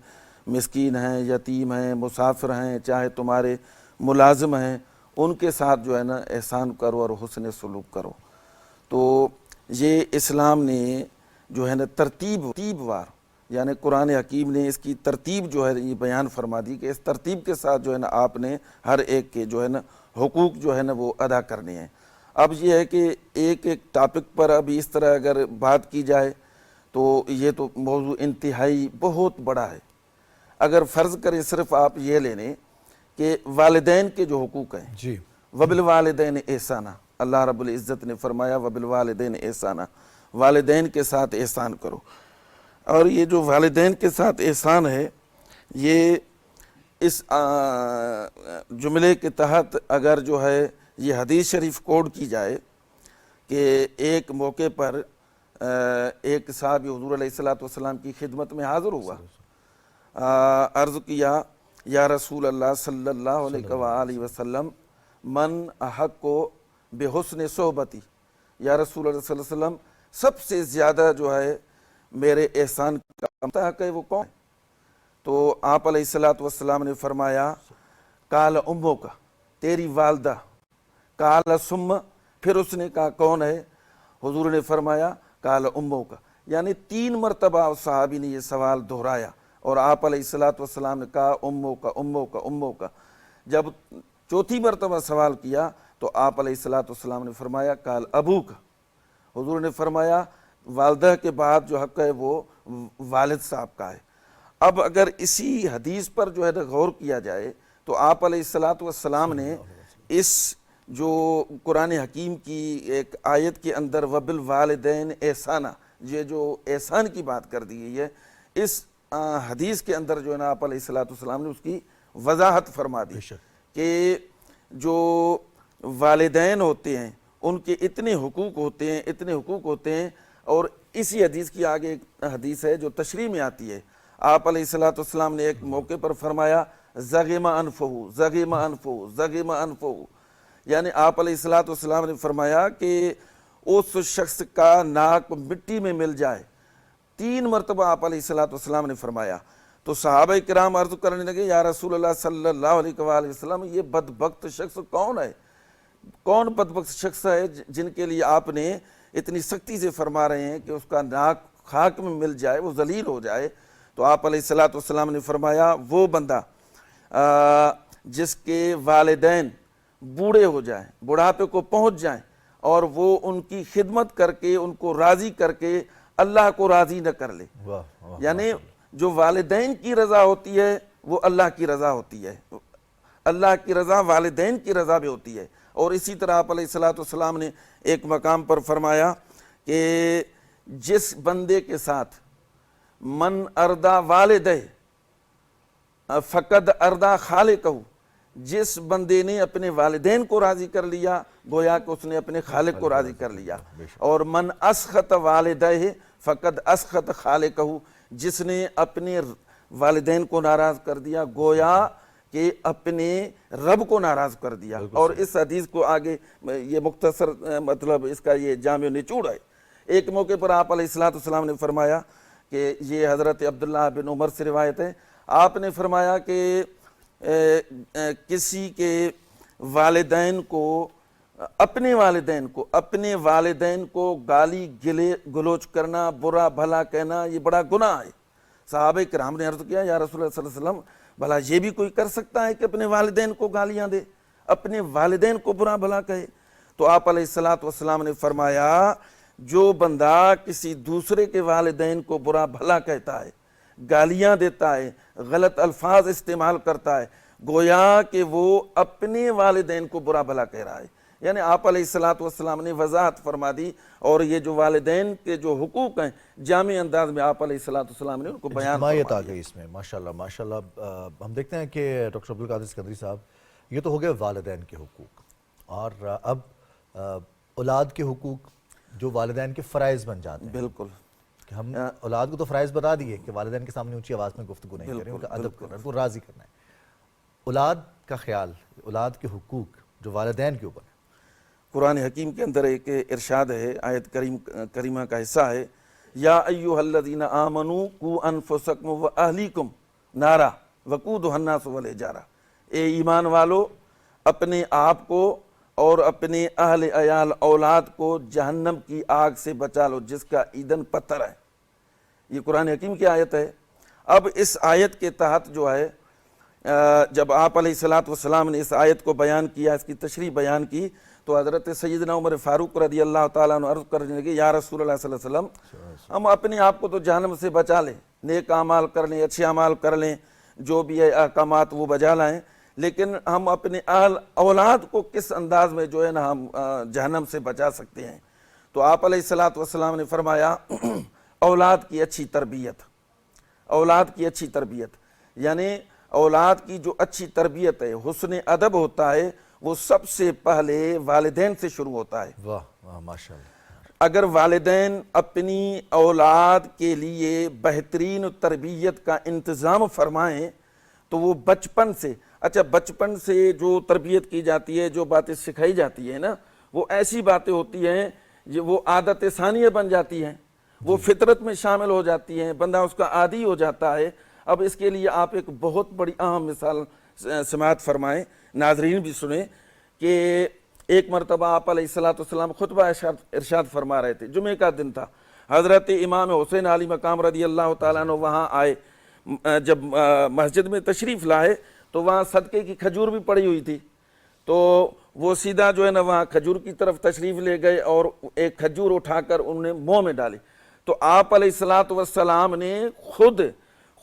مسکین ہیں، یتیم ہیں، مسافر ہیں، چاہے تمہارے ملازم ہیں، ان کے ساتھ جو ہے نا احسان کرو اور حسن سلوک کرو۔ تو یہ اسلام نے جو ہے نا ترتیب وار، یعنی قرآن حکیم نے اس کی ترتیب جو ہے یہ بیان فرما دی کہ اس ترتیب کے ساتھ جو ہے نا آپ نے ہر ایک کے جو ہے نا حقوق جو ہے نا وہ ادا کرنے ہیں۔ اب یہ ہے کہ ایک ایک ٹاپک پر اب اس طرح اگر بات کی جائے تو یہ تو موضوع انتہائی بہت بڑا ہے۔ اگر فرض کریں صرف آپ یہ لینے کہ والدین کے جو حقوق ہیں، جی وَبِالْوَالِدَيْنِ إِحْسَانًا، اللہ رب العزت نے فرمایا وَبِالْوَالِدَيْنِ إِحْسَانًا، والدین کے ساتھ احسان کرو۔ اور یہ جو والدین کے ساتھ احسان ہے، یہ اس جملے کے تحت اگر جو ہے یہ حدیث شریف کوڈ کی جائے کہ ایک موقع پر ایک صحابی حضور علیہ السلام کی خدمت میں حاضر ہوا، عرض کیا یا رسول اللہ صلی اللہ علیہ وآلہ وسلم من احق کو بحسن صحبتی، یا رسول اللہ صلی اللہ علیہ وسلم سب سے زیادہ جو ہے میرے احسان کا حق ہے وہ کون ہے؟ تو آپ علیہ السلام نے فرمایا قال امک، تیری والدہ، قال ثم، پھر اس نے کہا کون ہے؟ حضور نے فرمایا قال امک، یعنی 3 مرتبہ صحابی نے یہ سوال دہرایا، اور آپ علیہ السلام نے کہا امک امک امک۔ جب 4تھی مرتبہ سوال کیا تو آپ علیہ السلام نے فرمایا قال ابوک، حضور نے فرمایا والدہ کے بعد جو حق ہے وہ والد صاحب کا ہے۔ اب اگر اسی حدیث پر جو ہے غور کیا جائے تو آپ علیہ السلام نے اس جو قرآن حکیم کی ایک آیت کے اندر وَبِالْوَالِدَيْنِ إِحْسَانًا، یہ جو احسان کی بات کر دی گئی ہے، اس حدیث کے اندر جو ہے نا آپ علیہ السلام نے اس کی وضاحت فرما دی کہ جو والدین ہوتے ہیں ان کے اتنے حقوق ہوتے ہیں، اور اسی حدیث کی آگے ایک حدیث ہے جو تشریح میں آتی ہے۔ آپ علیہ السلام نے ایک موقع پر فرمایا زغم انفہ، یعنی آپ علیہ السلام نے فرمایا کہ اس شخص کا ناک مٹی میں مل جائے، 3 مرتبہ آپ علیہ السلام نے فرمایا۔ تو صحابہ کرام عرض کرنے لگے یا رسول اللہ صلی اللہ علیہ وآلہ وسلم یہ بدبخت شخص کون ہے؟ کون بدبخت شخص ہے جن کے لیے آپ نے اتنی سختی سے فرما رہے ہیں کہ اس کا ناک خاک میں مل جائے، وہ ذلیل ہو جائے؟ تو آپ علیہ السلام نے فرمایا وہ بندہ جس کے والدین بوڑھے ہو جائیں، بڑھاپے کو پہنچ جائیں، اور وہ ان کی خدمت کر کے ان کو راضی کر کے اللہ کو راضی نہ کر لے۔ یعنی جو والدین کی رضا ہوتی ہے وہ اللہ کی رضا ہوتی ہے، اللہ کی رضا والدین کی رضا بھی ہوتی ہے۔ اور اسی طرح آپ علیہ السلام نے ایک مقام پر فرمایا کہ جس بندے کے ساتھ من اردا والدہ فقد اردا خالقہ، جس بندے نے اپنے والدین کو راضی کر لیا گویا کہ اس نے اپنے خالق کو راضی کر لیا، اور من اسخط والدہ فقد اسخط خالقہ، جس نے اپنے والدین کو ناراض کر دیا گویا کہ اپنے رب کو ناراض کر دیا۔ اور اس حدیث کو آگے یہ مختصر مطلب اس کا یہ جامع نچوڑ ہے۔ ایک موقع پر آپ علیہ السلام نے فرمایا کہ یہ حضرت عبداللہ بن عمر سے روایت ہے، آپ نے فرمایا کہ کسی کے والدین کو اپنے والدین کو گالی گلوچ کرنا، برا بھلا کہنا یہ بڑا گناہ ہے۔ صحابہ کرام نے عرض کیا یا رسول اللہ صلی اللہ علیہ وسلم بھلا یہ بھی کوئی کر سکتا ہے کہ اپنے والدین کو گالیاں دے، اپنے والدین کو برا بھلا کہے؟ تو آپ علیہ الصلوۃ والسلام نے فرمایا جو بندہ کسی دوسرے کے والدین کو برا بھلا کہتا ہے، گالیاں دیتا ہے، غلط الفاظ استعمال کرتا ہے، گویا کہ وہ اپنے والدین کو برا بھلا کہہ رہا ہے. یعنی آپ علیہ الصلوۃ والسلام نے وضاحت فرما دی، اور یہ جو والدین کے جو حقوق ہیں جامع انداز میں آپ علیہ الصلوۃ والسلام نے ان کو بیان اجتماعیت آ گئی اس میں. ماشاءاللہ ماشاءاللہ. ہم دیکھتے ہیں کہ ڈاکٹر عبدالقادر اسکندری صاحب، یہ تو ہو گئے والدین کے حقوق، اور اب اولاد کے حقوق جو والدین کے فرائض بن جاتے ہیں. بالکل. کہ ہم اولاد کو تو فرائض بتا دیے کہ والدین کے سامنے اونچی آواز میں گفتگو نہیں کریں، ان کا ادب کرنا ہے، ان کو راضی کرنا ہے. اولاد کا خیال، اولاد کے حقوق جو والدین کے اوپر ہے. قرآن حکیم کے اندر ایک ارشاد ہے، آیت کریمہ کا حصہ ہے، یا ایھا الذین آمنوا قوا انفسکم واہلیکم نارا وقودھا الناس والحجارہ. اے ایمان والو، اپنے آپ کو اور اپنے اہل عیال اولاد کو جہنم کی آگ سے بچا لو جس کا ایندھن پتھر ہے. یہ قرآن حکیم کی آیت ہے. اب اس آیت کے تحت جو ہے جب آپ علیہ الصلوۃ والسلام نے اس آیت کو بیان کیا، اس کی تشریح بیان کی، تو حضرت سیدنا عمر فاروق رضی اللہ تعالیٰ عنہ عرض کرنے لگے، یا رسول اللہ صلی اللہ علیہ وسلم، ہم اپنے آپ کو تو جہنم سے بچا لیں، نیک اعمال کر لیں، اچھے اعمال کر لیں، جو بھی ہے احکامات وہ بجا لائیں، لیکن ہم اپنے اولاد کو کس انداز میں جو ہے نا ہم جہنم سے بچا سکتے ہیں؟ تو آپ علیہ الصلوۃ والسلام نے فرمایا اولاد کی اچھی تربیت. اولاد کی اچھی تربیت یعنی اولاد کی جو اچھی تربیت ہے، حسن ادب ہوتا ہے، وہ سب سے پہلے والدین سے شروع ہوتا ہے. واہ واہ ماشاءاللہ. اگر والدین اپنی اولاد کے لیے بہترین تربیت کا انتظام فرمائیں تو وہ بچپن سے، بچپن سے جو تربیت کی جاتی ہے، جو باتیں سکھائی جاتی ہیں نا، وہ ایسی باتیں ہوتی ہیں جو وہ عادت ثانیہ بن جاتی ہیں، وہ فطرت میں شامل ہو جاتی ہیں، بندہ اس کا عادی ہو جاتا ہے. اب اس کے لیے آپ ایک بہت بڑی اہم مثال سماعت فرمائیں، ناظرین بھی سنیں، کہ ایک مرتبہ آپ علیہ الصلوۃ والسلام خطبہ ارشاد فرما رہے تھے. جمعے کا دن تھا. حضرت امام حسین علی مقام رضی اللہ تعالیٰ عنہ وہاں آئے. جب مسجد میں تشریف لائے تو وہاں صدقے کی کھجور بھی پڑی ہوئی تھی، تو وہ سیدھا جو ہے نا وہاں کھجور کی طرف تشریف لے گئے اور ایک کھجور اٹھا کر انہوں نے منہ میں ڈالی. تو آپ علیہ الصلوۃ والسلام نے خود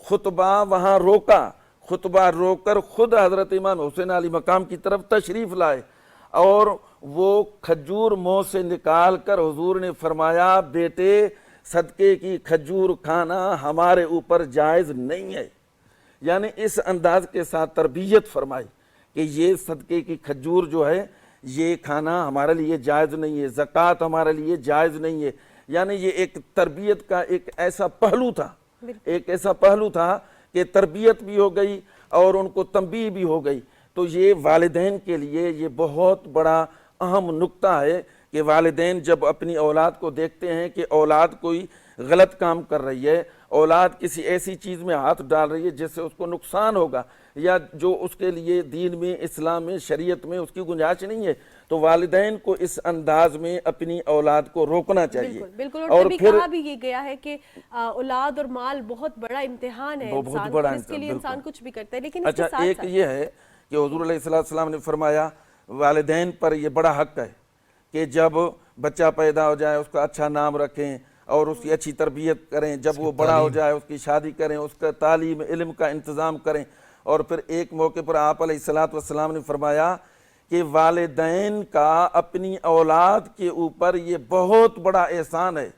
خطبہ وہاں روکا، خطبہ روک کر خود حضرت امام حسین علی مقام کی طرف تشریف لائے، اور وہ کھجور منہ سے نکال کر حضور نے فرمایا، بیٹے صدقے کی کھجور کھانا ہمارے اوپر جائز نہیں ہے. یعنی اس انداز کے ساتھ تربیت فرمائی کہ یہ صدقے کی کھجور جو ہے یہ کھانا ہمارے لیے جائز نہیں ہے، زکوٰۃ ہمارے لیے جائز نہیں ہے. یعنی یہ ایک تربیت کا ایک ایسا پہلو تھا، کہ تربیت بھی ہو گئی اور ان کو تنبیہ بھی ہو گئی. تو یہ والدین کے لیے یہ بہت بڑا اہم نکتہ ہے کہ والدین جب اپنی اولاد کو دیکھتے ہیں کہ اولاد کوئی غلط کام کر رہی ہے، اولاد کسی ایسی چیز میں ہاتھ ڈال رہی ہے جس سے اس کو نقصان ہوگا، یا جو اس کے لیے دین میں، اسلام میں، شریعت میں اس کی گنجائش نہیں ہے، تو والدین کو اس انداز میں اپنی اولاد کو روکنا چاہیے. بالکل. اور پھر کہا بھی یہ گیا ہے کہ اولاد اور مال بہت بڑا امتحان ہے انسان کو، اس کے لیے انسان کچھ بھی کرتا ہے. لیکن اس کے ساتھ ایک یہ ہے کہ حضور علیہ السلام نے فرمایا والدین پر یہ بڑا حق ہے کہ جب بچہ پیدا ہو جائے اس کا اچھا نام رکھیں اور اس کی اچھی تربیت کریں، جب وہ بڑا ہو جائے اس کی شادی کریں، اس کا تعلیم علم کا انتظام کریں. اور پھر ایک موقع پر آپ علیہ الصلوۃ والسلام نے فرمایا کہ والدین کا اپنی اولاد کے اوپر یہ بہت بڑا احسان ہے،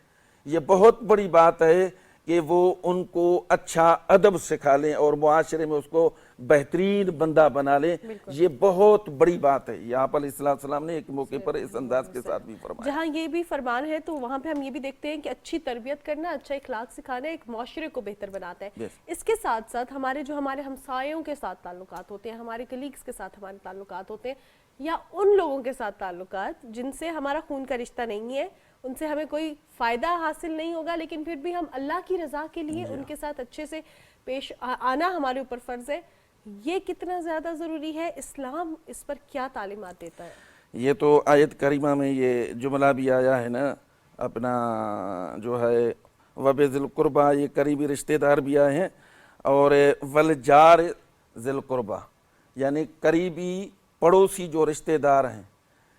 یہ بہت بڑی بات ہے کہ وہ ان کو اچھا ادب سکھا لیں اور معاشرے میں اس کو بہترین بندہ بنا لیں. یہ بہت بڑی بات ہے. یہ آپ علیہ السلام نے ایک موقع پر اس انداز کے ساتھ بھی فرمایا. جہاں یہ بھی فرمان ہے تو وہاں پہ ہم یہ بھی دیکھتے ہیں کہ اچھی تربیت کرنا، اچھا اخلاق سکھانا ایک معاشرے کو بہتر بناتا ہے. اس کے ساتھ ساتھ ہمارے ہمسایوں کے ساتھ تعلقات ہوتے ہیں، ہمارے کلیگز کے ساتھ ہمارے تعلقات ہوتے ہیں، یا ان لوگوں کے ساتھ تعلقات جن سے ہمارا خون کا رشتہ نہیں ہے، ان سے ہمیں کوئی فائدہ حاصل نہیں ہوگا، لیکن پھر بھی ہم اللہ کی رضا کے لیے ان کے ساتھ اچھے سے پیش آنا ہمارے اوپر فرض ہے. یہ کتنا زیادہ ضروری ہے؟ اسلام اس پر کیا تعلیمات دیتا ہے؟ یہ تو آیت کریمہ میں یہ جملہ بھی آیا ہے نا، اپنا جو ہے وَبِذِي الْقُرْبَى، یہ قریبی رشتہ دار بھی آئے ہیں، اور وَالْجَارِ ذِي الْقُرْبَى یعنی قریبی پڑوسی جو رشتہ دار ہیں،